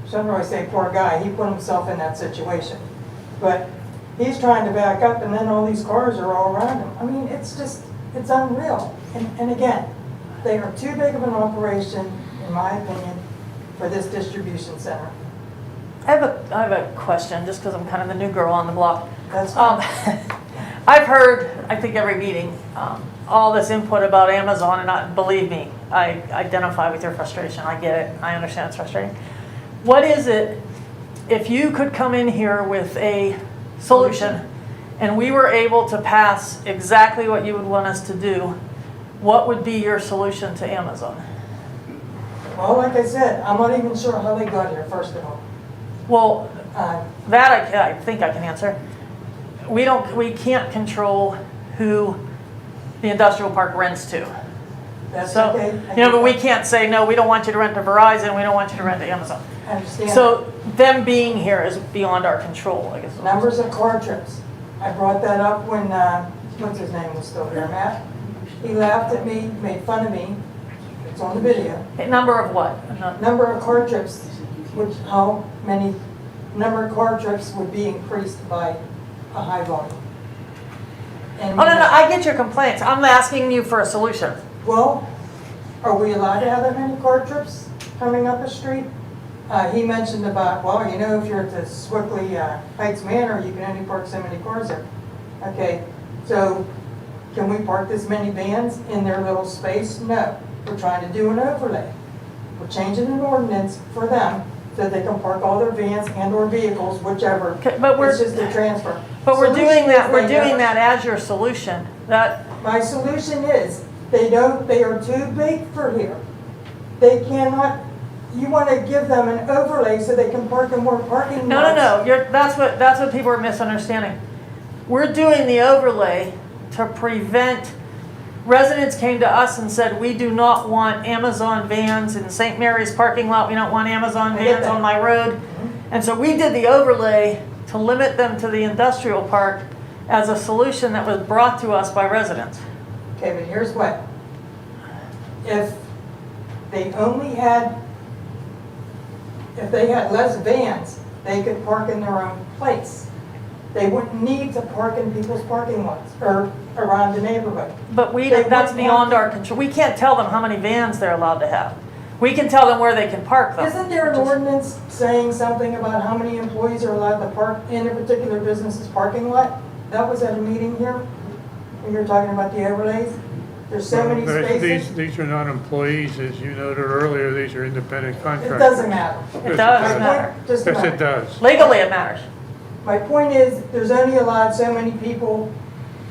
S15: shouldn't really say poor guy, he put himself in that situation. But he's trying to back up, and then all these cars are all around him. I mean, it's unreal. And again, they are too big of an operation, in my opinion, for this distribution center.
S8: I have a question, just because I'm kind of the new girl on the block.
S15: That's fine.
S8: I've heard, I think every meeting, all this input about Amazon, and believe me, I identify with your frustration. I get it. I understand it's frustrating. What is it, if you could come in here with a solution and we were able to pass exactly what you would want us to do, what would be your solution to Amazon?
S15: Well, like I said, I'm not even sure how they got here, first of all.
S8: Well, that I think I can answer. We can't control who the industrial park rents to.
S15: That's
S8: So,
S15: okay.
S8: you know, but we can't say, no, we don't want you to rent to Verizon, we don't want you to rent to Amazon.
S15: I understand.
S8: So them being here is beyond our control, I guess.
S15: Numbers of car trips. I brought that up when, what's his name was still here, Matt. He laughed at me, made fun of me, it's on the video.
S8: Number of what? I'm not-
S15: Number of car trips, how many, number of car trips would be increased by a high volume. And
S8: Oh, no, no, I get your complaints. I'm asking you for a solution.
S15: Well, are we allowed to have that many car trips coming up the street? He mentioned about, well, you know, if you're at the Swickley Heights Manor, you can only park so many cars there. Okay, so can we park this many vans in their little space? No, we're trying to do an overlay. We're changing an ordinance for them so they can park all their vans and or vehicles, whichever.
S8: Okay, but we're-
S15: It's just a transfer.
S8: But we're
S15: Solution
S8: doing that,
S15: is
S8: we're
S15: they
S8: doing
S15: never-
S8: that as your solution. That,
S15: My solution is, they are too big for here. They cannot, you want to give them an overlay so they can park in more parking lots.
S8: no, no, no, that's what people are misunderstanding. We're doing the overlay to prevent, residents came to us and said, we do not want Amazon vans in St. Mary's parking lot, we don't want Amazon
S15: I get
S8: vans
S15: that.
S8: on my road. And so we did the overlay to limit them to the industrial park as a solution that was brought to us by residents.
S15: Okay, but here's what. If they only had, if they had less vans, they could park in their own place. They wouldn't need to park in people's parking lots or around the neighborhood.
S8: But
S15: They
S8: that's
S15: wouldn't
S8: beyond
S15: have
S8: our control. We can't tell them how many vans they're allowed to have. We can tell them where they can park them.
S15: Isn't there an ordinance saying something about how many employees are allowed to park in a particular business's parking lot? That was at a meeting here, when you were talking about the overlays. There's so many spaces.
S10: These are not employees, as you noted earlier, these are independent
S15: It
S10: contractors.
S15: doesn't matter.
S8: It does
S15: My
S8: matter.
S15: point- just a
S10: Yes, it
S15: minute.
S10: does.
S8: Legally, it matters.
S15: My point is, there's only allowed so many people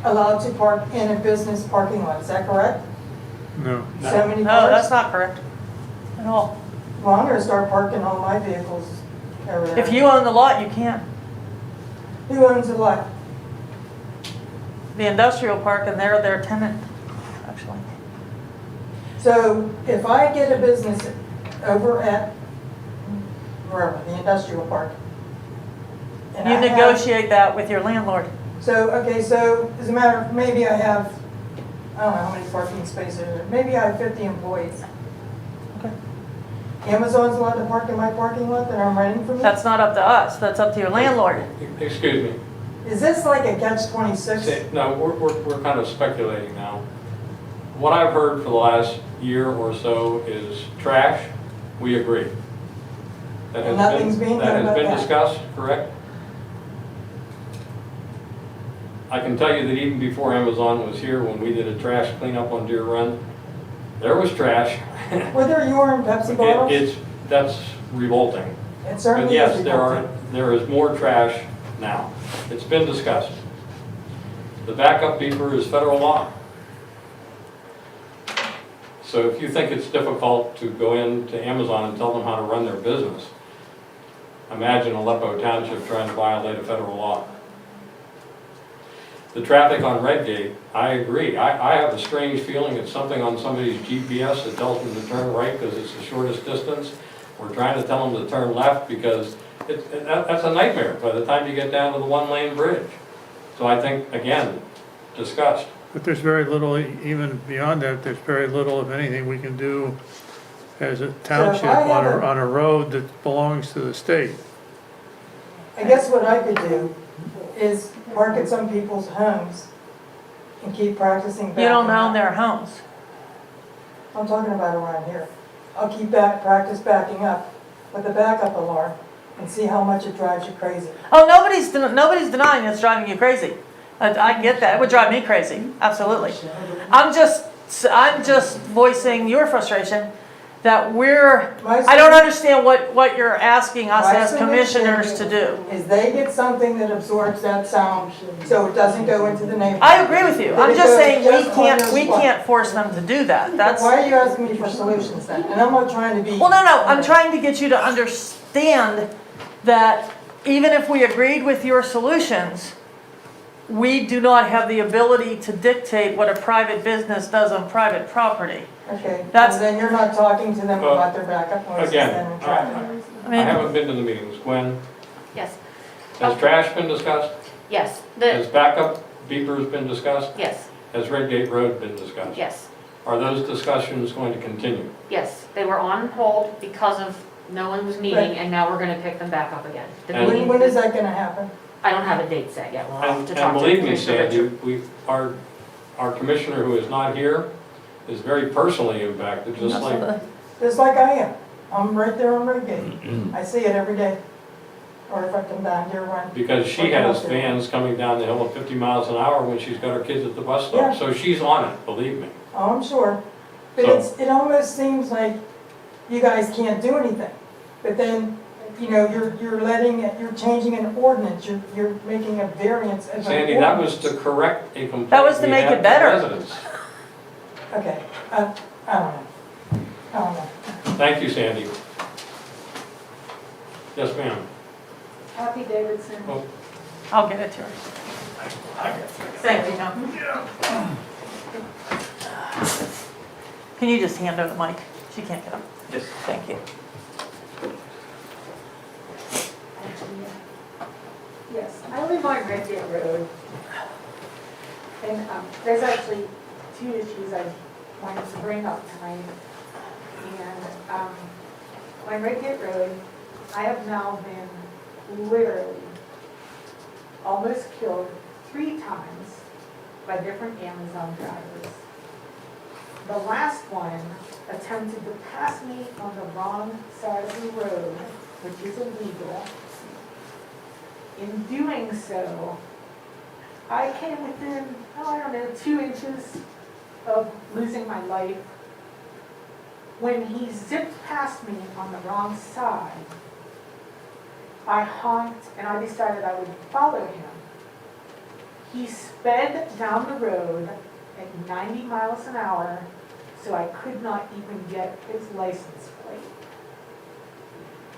S15: allowed to park in a business parking lot, is that correct?
S10: No.
S15: So many
S8: No,
S15: cars?
S8: that's not correct at all.
S15: Well, I'm gonna start parking all my vehicles over there.
S8: If you own the lot, you can't.
S15: Who owns the lot?
S8: The industrial park, and they're their tenant, actually.
S15: So if I get a business over at, wherever, the industrial park. and
S8: You
S15: I have-
S8: negotiate that with your landlord.
S15: So, okay, so as a matter of, maybe I have, I don't know how many parking spaces, are there. Maybe I have 50 employees.
S8: Okay.
S15: Amazon's allowed to park in my parking lot that I'm renting from you?
S8: That's not up to us, that's up to your landlord.
S5: Excuse me.
S15: Is this like a catch-26?
S5: No, we're kind of speculating now. What I've heard for the last year or so is trash, we agree. That
S15: And
S5: has
S15: nothing's being done
S5: That has
S15: about
S5: been
S15: that.
S5: discussed, correct? I can tell you that even before Amazon was here, when we did a trash cleanup on Deer Run, there was trash.
S15: Were there urine Pepsi bottles?
S5: That's revolting.
S15: It
S5: But
S15: certainly is.
S5: yes,
S15: revolting.
S5: there is more trash now. It's been discussed. The backup beeper is federal law. So if you think it's difficult to go into Amazon and tell them how to run their business, imagine Aleppo Township trying to violate a federal law. The traffic on Redgate, I agree. I have a strange feeling it's something on somebody's GPS that tells them to turn right because it's the shortest distance. We're trying to tell them to turn left because that's a nightmare by the time you get down to the one-lane bridge. So I think, again, discussed.
S10: But there's very little, even beyond that, there's very little, if anything, we can do as a township
S15: I have
S10: on a road that belongs to the state.
S15: I guess what I could do is park at some people's homes and keep practicing backing
S8: You don't
S15: up.
S8: own their homes.
S15: I'm talking about around here. I'll keep practice backing up with a backup alarm and see how much it drives you crazy.
S8: Oh, nobody's denying it's driving you crazy. I get that, it would drive me crazy, absolutely. I'm just voicing your frustration that I don't understand what you're asking us
S15: My
S8: as
S15: solution
S8: commissioners to do.
S15: Is they get something that absorbs that sound so it doesn't go into the neighborhood.
S8: I agree with you,
S15: That
S8: I'm
S15: it
S8: just
S15: goes
S8: saying
S15: just on their
S8: we
S15: spot.
S8: can't force them to do that, that's.
S15: Why are you asking me for solutions then? And I'm not trying to be.
S8: Well, no, I'm trying to get you to understand that even if we agreed with your solutions, we do not have the ability to dictate what a private business does on private property.
S15: Okay,
S8: That's-
S15: and then you're not talking to them
S5: Well,
S15: about their backup noises
S5: Again,
S15: then in traffic.
S5: I haven't been to the meetings. Gwen,
S7: Yes,
S5: has trash been discussed?
S7: yes,
S5: Has backup beepers been discussed?
S7: yes,
S5: Has Redgate Road been discussed?
S7: yes.
S5: Are those discussions going to continue?
S7: Yes, they were on hold because of no one was meeting, and now we're gonna pick them back up again. The
S5: And-
S7: meeting-
S15: When is that gonna happen?
S7: I don't have a date set yet, we'll have
S5: And
S7: to talk to
S5: believe me,
S7: Commissioner
S5: Sandy,
S7: Richard.
S5: our commissioner who is not here is very personally impacted, just like,
S15: Just like I am. I'm right there on Redgate. I see it every day. Or if I come down here, run.
S5: because she has vans coming down the hill at 50 miles an hour when she's got her kids at the bus stop.
S15: Yeah.
S5: So she's on it, believe me.
S15: Oh, I'm sure. But
S5: So-
S15: it almost seems like you guys can't do anything. But then, you know, you're changing an ordinance, you're making a variance of an
S5: Sandy, that was
S15: ordinance.
S5: to correct a complaint
S8: That was to
S5: we
S8: make
S5: had
S8: it
S5: from
S8: better.
S5: residents.
S15: Okay, I don't know. I don't know.
S5: Thank you, Sandy. Yes, ma'am.
S3: Kathy Davidson.
S5: Oh.
S8: I'll get it to her. Thank you, Tom. Can you just hand her the mic? She can't get up.
S5: Yes.
S8: Thank you.
S3: Yes, I live on Redgate Road. And there's actually two issues I wanted to bring up tonight. And on Redgate Road, I have now been literally almost killed 3 times by different Amazon drivers. The last one attempted to pass me on the wrong side of the road, which is illegal. In doing so, I came within, I don't know, 2 inches of losing my life. When he zipped past me on the wrong side, I honked and I decided I would follow him. He sped down the road at 90 miles an hour, so I could not even get his license plate.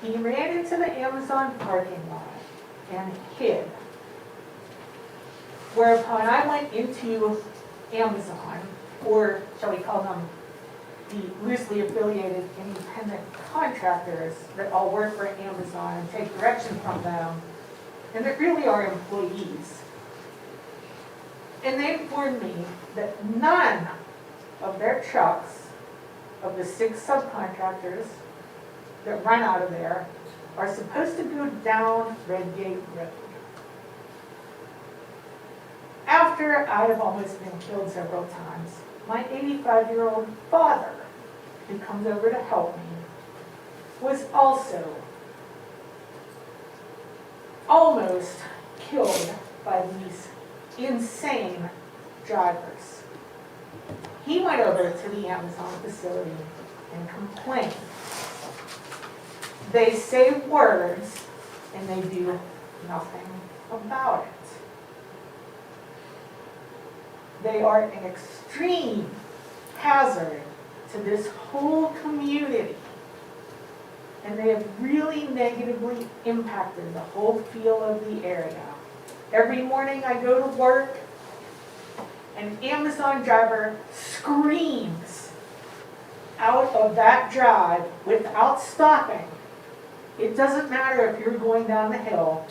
S3: He ran into the Amazon parking lot and hid. Whereupon I went into Amazon, or shall we call them the loosely affiliated independent contractors that all work for Amazon and take direction from them, and that really are employees. And they informed me that none of their trucks, of the 6 subcontractors that run out of there, are supposed to go down Redgate Road. After I have almost been killed several times, my 85-year-old father, who comes over to help me, was also almost killed by these insane drivers. He went over to the Amazon facility and complained. They say words and they do nothing about it. They are an extreme hazard to this whole community. And they have really negatively impacted the whole feel of the area. Every morning I go to work, an Amazon driver screams out of that drive without stopping. It doesn't matter if you're going down the hill,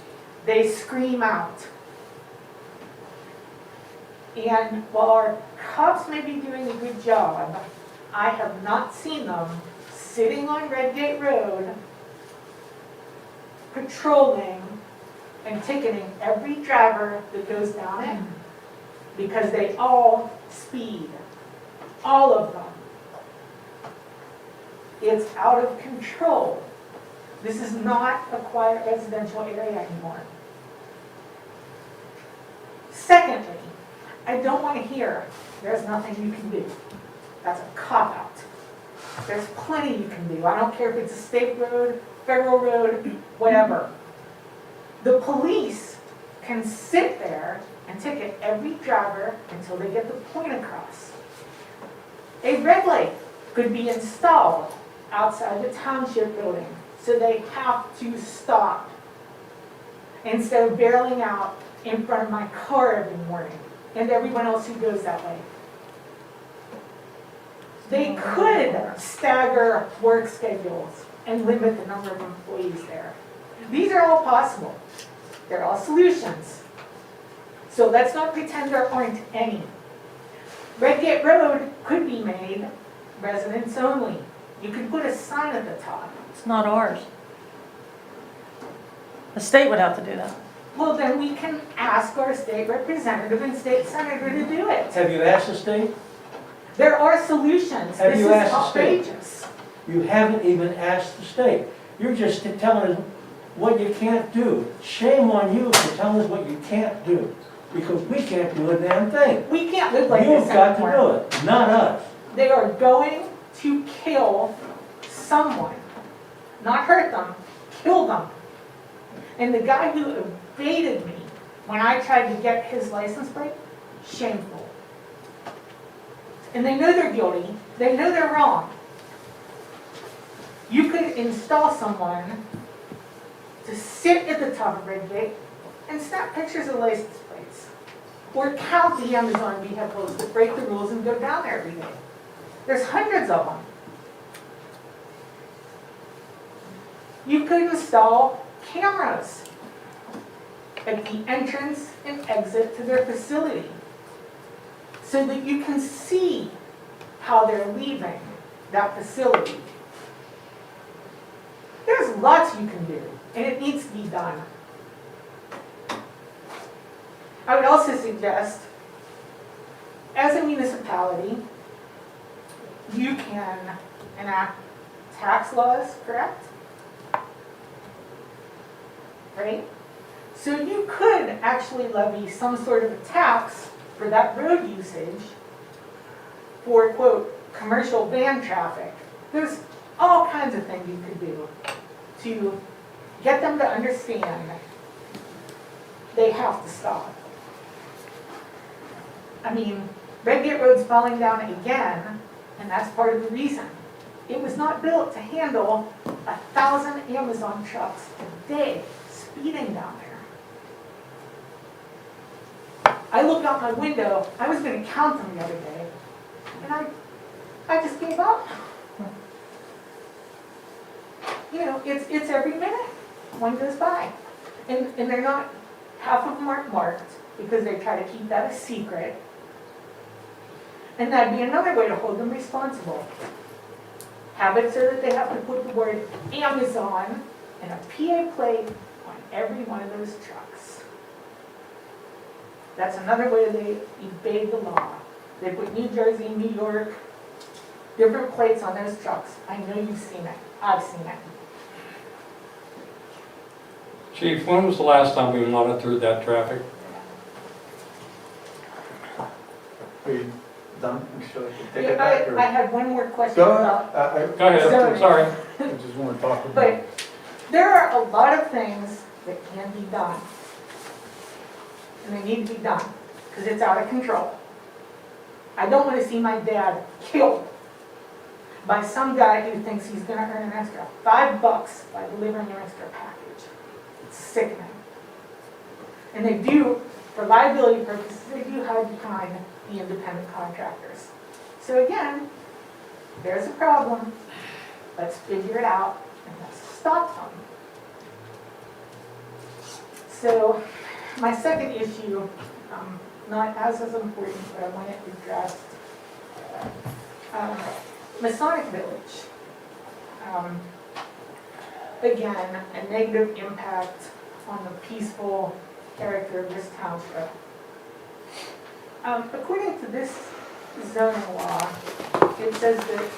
S3: they scream out. And while our cops may be doing a good job, I have not seen them sitting on Redgate Road, patrolling and ticketing every driver that goes down it, because they all speed, all of them. It's out of control. This is not a quiet residential area anymore. Secondly, I don't want to hear, there's nothing you can do. That's a cop-out. There's plenty you can do. I don't care if it's a state road, federal road, whatever. The police can sit there and ticket every driver until they get the point across. A red light could be installed outside the township building, so they have to stop instead of barreling out in front of my car every morning and everyone else who goes that way. They could stagger work schedules and limit the number of employees there. These are all possible. They're all solutions. So let's not pretend there aren't any. Redgate Road could be made residents only. You could put a sign at the top.
S8: It's not ours. The state would have to do that.
S3: Well, then we can ask our state representative and state senator to do it.
S2: Have you asked the state?
S3: There are solutions.
S2: Have
S3: This
S2: you
S3: is
S2: asked the state?
S3: outrageous.
S2: You haven't even asked the state. You're just telling us what you can't do. Shame on you for telling us what you can't do, because we can't do a damn thing.
S3: We can't live like this
S2: You've got to
S3: anymore.
S2: do it, not us.
S3: They are going to kill someone. Not hurt them, kill them. And the guy who evaded me when I tried to get his license plate, shameful. And they know they're guilty, they know they're wrong. You could install someone to sit at the top of Redgate and snap pictures of license plates. Or count the Amazon vehicles that break the rules and go down there every day. There's hundreds of them. You could install cameras at the entrance and exit to their facility so that you can see how they're leaving that facility. There's lots you can do, and it needs to be done. I would also suggest, as a municipality, you can enact tax laws, correct? Right? So you could actually levy some sort of a tax for that road usage for, quote, commercial van traffic. There's all kinds of things you could do to get them to understand they have to stop. I mean, Redgate Road's falling down again, and that's part of the reason. It was not built to handle 1,000 Amazon trucks a day speeding down there. I looked out my window, I was gonna count them the other day, and I just gave up. You know, it's every minute one goes by. And they're not, half of them aren't marked because they try to keep that a secret. And that'd be another way to hold them responsible. Have it so that they have to put the word Amazon and a PA plate on every one of those trucks. That's another way they evade the law. They put New Jersey, New York, different plates on those trucks. I know you've seen it. I've seen it.
S5: Chief, when was the last time we monitored that traffic?
S11: Are you done? Should I take
S3: Yeah,
S11: it back? or-
S3: I had one more question
S11: Go
S3: about.
S11: ahead.
S5: Go ahead,
S3: Zoning.
S5: sorry.
S11: I just want to talk about
S3: But there are a lot of things that can be done. And they need to be done, because it's out of control. I don't want to see my dad killed by some guy who thinks he's going to earn an extra $5 by delivering an extra package. It's sickening. And they do, for liability purposes, they do hide behind the independent contractors. So again, there's a problem. Let's figure it out and let's stop them. So my second issue, not as important, but I want it addressed. Masonic Village. Again, a negative impact on the peaceful character of this township. According to this zoning law, it says that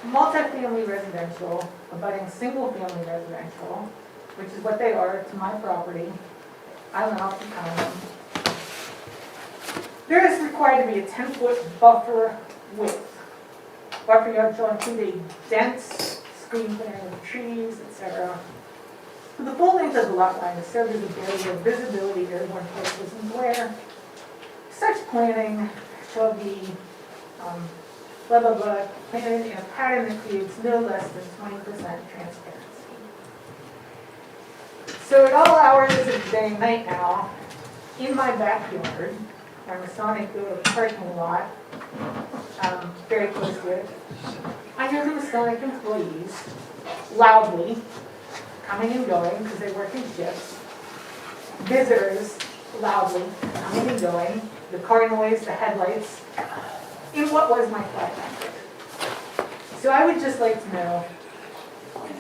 S3: multifamily residential abutting single-family residential, which is what they are to my property, I went off to count them. There is required to be a 10-foot buffer width. Buffer yard shall include a dense screen clearing of trees, etc. For the full length of the lot line to serve as a barrier of visibility, airborne forces, and glare. Such planting shall be blah blah blah, planted in a pattern that creates no less than 20% transparency. So at all hours of the day and night now, in my backyard, our Masonic parking lot, very close to it, I hear the Masonic employees loudly coming and going because they work in shifts. Visitors loudly coming and going. the car noise, the headlights, in what was my flag number. So I would just like to know,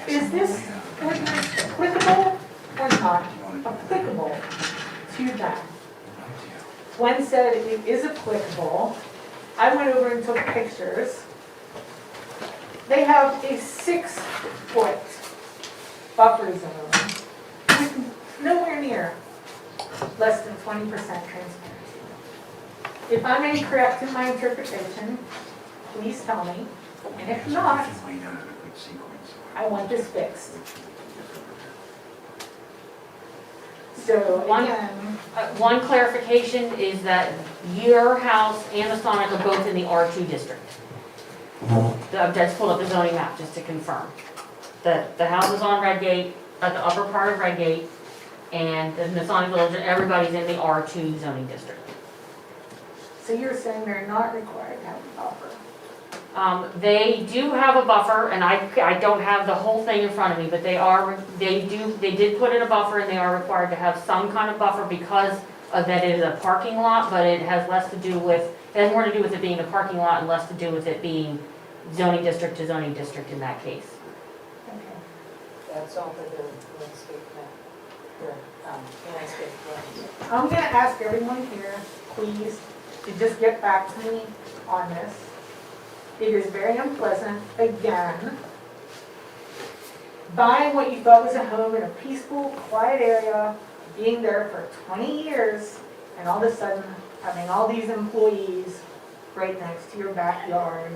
S3: is this ordinance applicable or not applicable to them? Gwen said it is applicable. I went over and took pictures. They have a 6-foot buffer zone with nowhere near less than 20% transparency. If I'm incorrect in my interpretation, please tell me. And if not, I want this fixed. So again,
S7: One clarification is that your house and the Sonic are both in the R2 district. I just pulled up the zoning map just to confirm. The house is on Redgate, at the upper part of Redgate, and the Masonic Village, everybody's in the R2 zoning district.
S3: so you're saying they're not required to have a buffer?
S7: They do have a buffer, and I don't have the whole thing in front of me, but they did put in a buffer, and they are required to have some kind of buffer because of that it is a parking lot, but it has less to do with, it has more to do with it being a parking lot and less to do with it being zoning district to zoning district in that case.
S3: Okay.
S14: That's all for the landscape map, the landscape plan.
S3: I'm gonna ask everyone here, please, to just get back to me on this. It is very unpleasant, again, buying what you thought was a home in a peaceful, quiet area, being there for 20 years, and all of a sudden having all these employees right next to your backyard.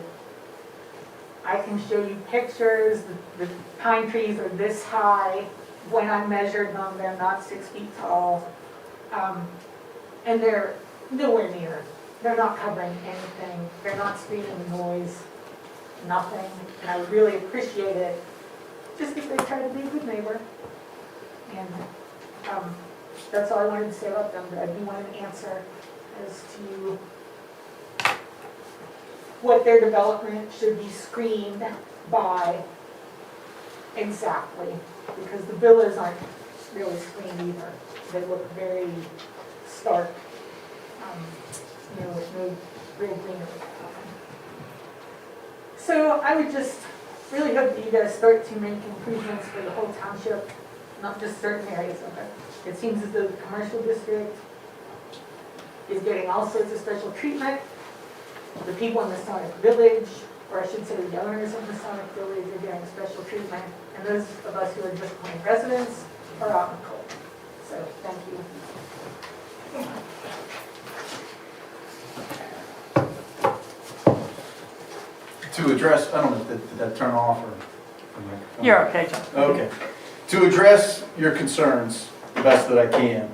S3: I can show you pictures, the pine trees are this high. When I measured them, they're not 6 feet tall. And they're nowhere near. They're not covering anything. They're not screening the noise, nothing. And I would really appreciate it, just if they try to be a good neighbor. And that's all I wanted to say about them, but I do want an answer as to what their development should be screened by exactly. Because the villas aren't really screened either. They look very stark. With no real greenery. So I would just really hope that you guys start to make improvements for the whole township, not just certain areas of it. It seems as though the commercial district is getting all sorts of special treatment. The people in the Sonic Village, or I should say the owners of the Sonic Village, are getting special treatment. And those of us who are just plain residents are out in the cold. So thank you.
S11: To address, I don't know, did that turn off or?
S8: You're okay, John.
S11: Okay. To address your concerns the best that I can,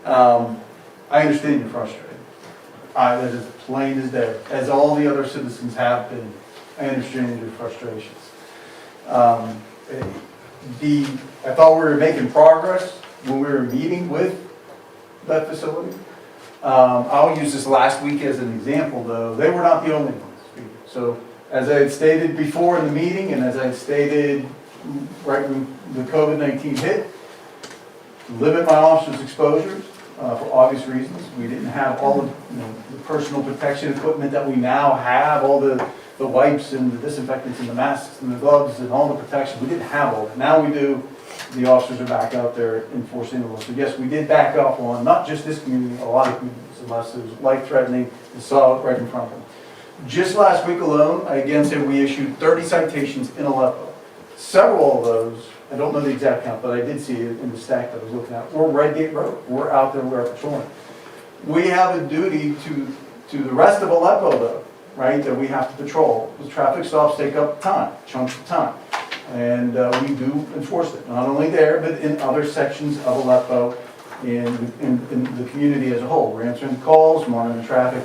S11: I understand you're frustrated. That is plain as day, as all the other citizens have been. I understand your frustrations. I thought we were making progress when we were meeting with that facility. I'll use this last week as an example, though. They were not the only ones. So, as I had stated before in the meeting, and as I stated right when the COVID-19 hit, limit my officers' exposures for obvious reasons. We didn't have all of the personal protection equipment that we now have, all the wipes and the disinfectants and the masks and the gloves and all the protection. We didn't have all that. Now we do. The officers are back out there enforcing the law. So yes, we did back off on not just this community, a lot of communities, unless it was life-threatening and saw it right in front of them. Just last week alone, I again said we issued 30 citations in Aleppo. Several of those, I don't know the exact count, but I did see it in the stack that I was looking at, were Redgate Road. We're out there, we're patrolling. We have a duty to the rest of Aleppo, though, right, that we have to patrol. The traffic stops take up time, chunks of time. And we do enforce it, not only there, but in other sections of Aleppo, in the community as a whole. We're answering calls, monitoring traffic.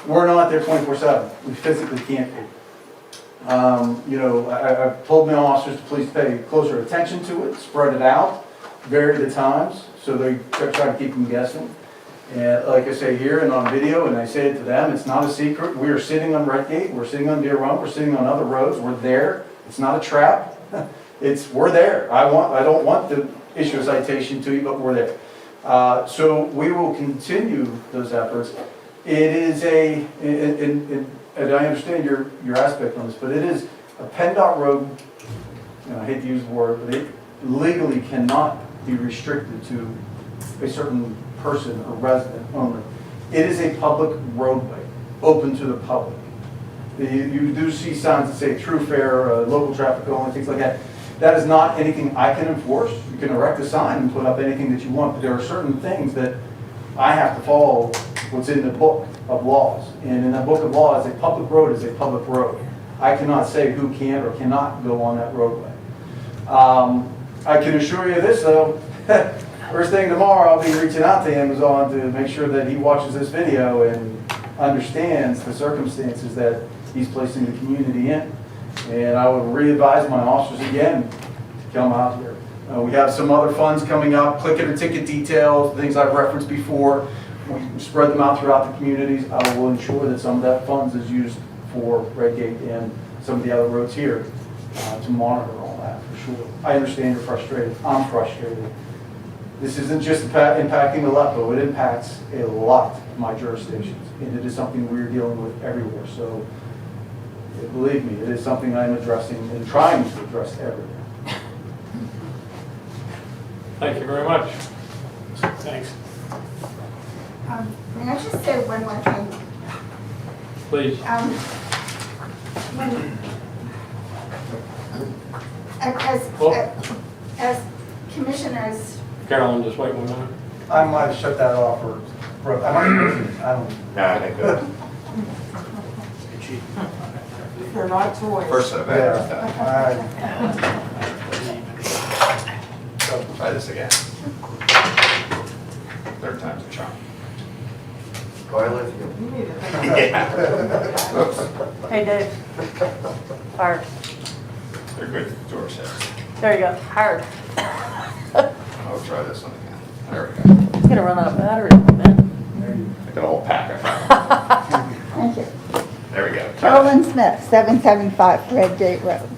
S11: We're not there 24/7. We physically can't be. I've told my officers to please pay closer attention to it, spread it out, vary the times, so they try to keep them guessing. And like I say here and on video, and I say it to them, it's not a secret. We are sitting on Redgate, we're sitting on Deer Run, we're sitting on other roads, we're there. It's not a trap. We're there. I don't want to issue a citation to you, but we're there. So we will continue those efforts. It is and I understand your aspect on this, but it is a PennDOT road, and I hate to use the word, but it legally cannot be restricted to a certain person or resident only. It is a public roadway, open to the public. You do see signs that say through fare, local traffic only, things like that. That is not anything I can enforce. You can erect a sign and put up anything that you want, but there are certain things that I have to follow what's in the book of laws. And in that book of laws, a public road is a public road. I cannot say who can or cannot go on that roadway. I can assure you this though, first thing tomorrow I'll be reaching out to Amazon to make sure that he watches this video and understands the circumstances that he's placing the community in. And I would re-advise my officers again to come out here. We have some other funds coming up, click it or ticket details, things I've referenced before. We spread them out throughout the communities. I will ensure that some of that funds is used for Redgate and some of the other roads here to monitor all that for sure. I understand you're frustrated. I'm frustrated. This isn't just impacting Aleppo. It impacts a lot of my jurisdictions, and it is something we're dealing with everywhere. So believe me, it is something I'm addressing and trying to address everywhere.
S5: Thank you very much.
S13: Thanks.
S9: May I just say one more thing?
S5: Please.
S9: As commissioners,
S5: Carolyn, just wait 1 minute.
S11: I might have shut that off or I might have broken it. I don't know.
S16: Nah, they good.
S15: They're not toys.
S16: First set of batteries done.
S11: All right.
S16: Try this again. Third time's a charm.
S11: Oh, I live here.
S15: You need to think
S16: Yeah. Oops.
S8: Hey, Dave. Hard.
S16: They're good, George says.
S8: There you go. Hard.
S16: I'll try this one again. There we go.
S8: It's gonna run out of battery, man.
S16: I got a whole pack of them.
S9: thank you.
S16: There we go.
S9: Carolyn Smith, 775 Redgate Road.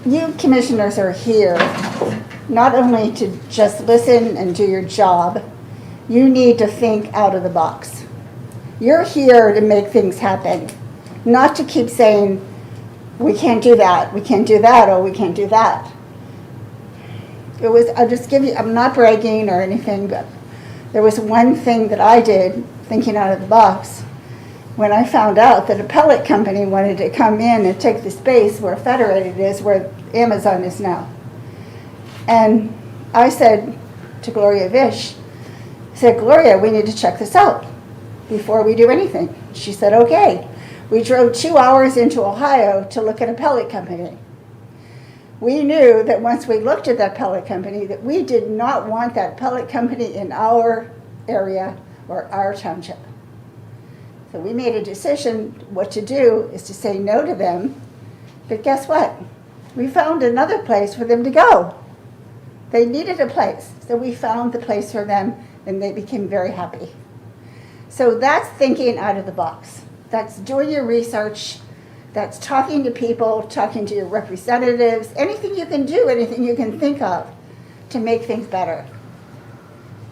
S9: You commissioners are here not only to just listen and do your job, you need to think out of the box. You're here to make things happen, not to keep saying, we can't do that, we can't do that, or we can't do that. I'll just give you, I'm not bragging or anything, but there was one thing that I did, thinking out of the box, when I found out that a pellet company wanted to come in and take the space where Federated is, where Amazon is now. And I said to Gloria Vish, I said, Gloria, we need to check this out before we do anything. She said, okay. We drove 2 hours into Ohio to look at a pellet company. We knew that once we looked at that pellet company, that we did not want that pellet company in our area or our township. So we made a decision. What to do is to say no to them. But guess what? We found another place for them to go. They needed a place. So we found the place for them, and they became very happy. So that's thinking out of the box. That's doing your research. That's talking to people, talking to your representatives, anything you can do, anything you can think of to make things better.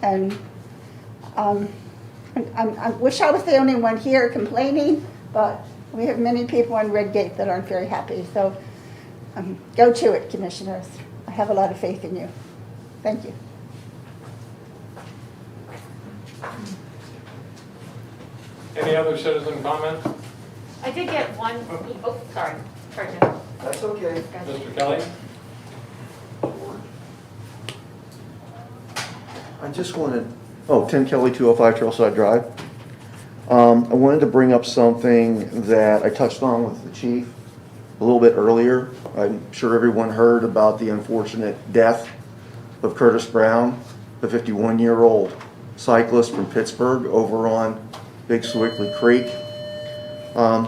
S9: And I wish I was the only one here complaining, but we have many people on Redgate that aren't very happy. So go to it, commissioners. I have a lot of faith in you. Thank you.
S5: Any other citizen comments?
S7: I did get one, oh, sorry. Sorry, Jim.
S11: That's okay.
S5: Mr. Kelly?
S17: I just wanted, 10 Kelly, 205 Trailside Drive. I wanted to bring up something that I touched on with the chief a little bit earlier. I'm sure everyone heard about the unfortunate death of Curtis Brown, the 51-year-old cyclist from Pittsburgh over on Big Swickley Creek.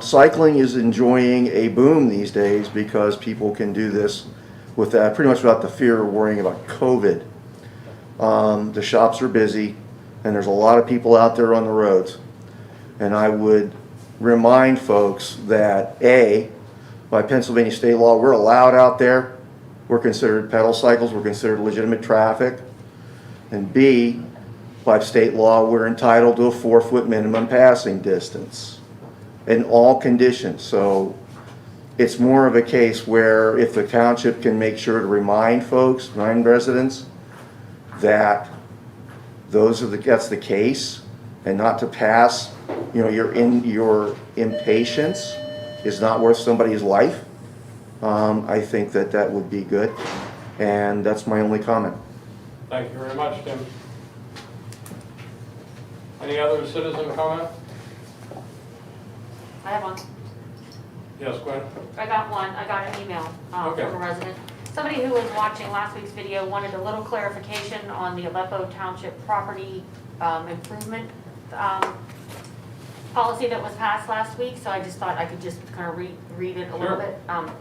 S17: Cycling is enjoying a boom these days because people can do this with that pretty much without the fear of worrying about COVID. The shops are busy and there's a lot of people out there on the roads. And I would remind folks that A, by Pennsylvania state law, we're allowed out there. We're considered pedal cycles, we're considered legitimate traffic. And B, By state law, we're entitled to a 4-foot minimum passing distance in all conditions. So it's more of a case where if the township can make sure to remind folks, remind residents, that that's the case, and not to pass, your impatience is not worth somebody's life. I think that would be good, and that's my only comment.
S5: Thank you very much, Tim. Any other citizen comment?
S7: I have one.
S5: Yes, Gwen?
S7: I got an email
S5: Okay.
S7: from a resident. Somebody who was watching last week's video wanted a little clarification on the Aleppo Township property improvement policy that was passed last week, so I just thought I could just kind of read it a little
S5: Sure.
S7: bit.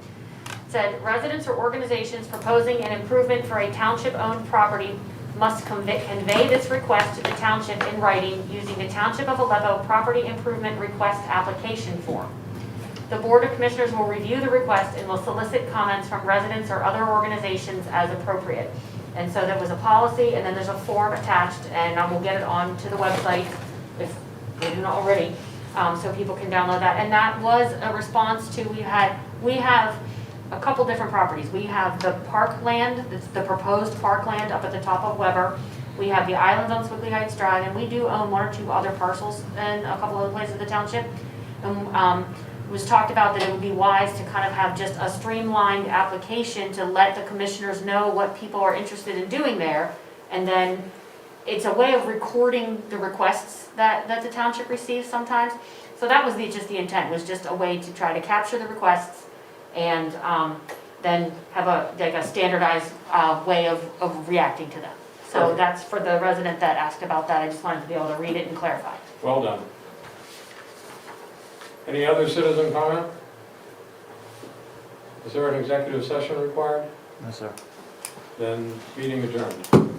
S7: Said, residents or organizations proposing an improvement for a township-owned property must convey this request to the township in writing using the Township of Aleppo Property Improvement Request Application Form. The Board of Commissioners will review the request and will solicit comments from residents or other organizations as appropriate. And so there was a policy, and then there's a form attached, and I will get it onto the website if they didn't already, so people can download that. And that was a response to, we have a couple different properties. We have the parkland, the proposed parkland up at the top of Weber. We have the islands on Swickley Heights Drive, and we do own 1 or 2 other parcels in a couple other places in the township. And it was talked about that it would be wise to kind of have just a streamlined application to let the commissioners know what people are interested in doing there. And then it's a way of recording the requests that the township receives sometimes. So that was just the intent, was just a way to try to capture the requests and then have a standardized way of reacting to them. So that's for the resident that asked about that. I just wanted to be able to read it and clarify.
S5: Well done. Any other citizen comment? Is there an executive session required?
S12: No, sir.
S5: Then meeting adjourned.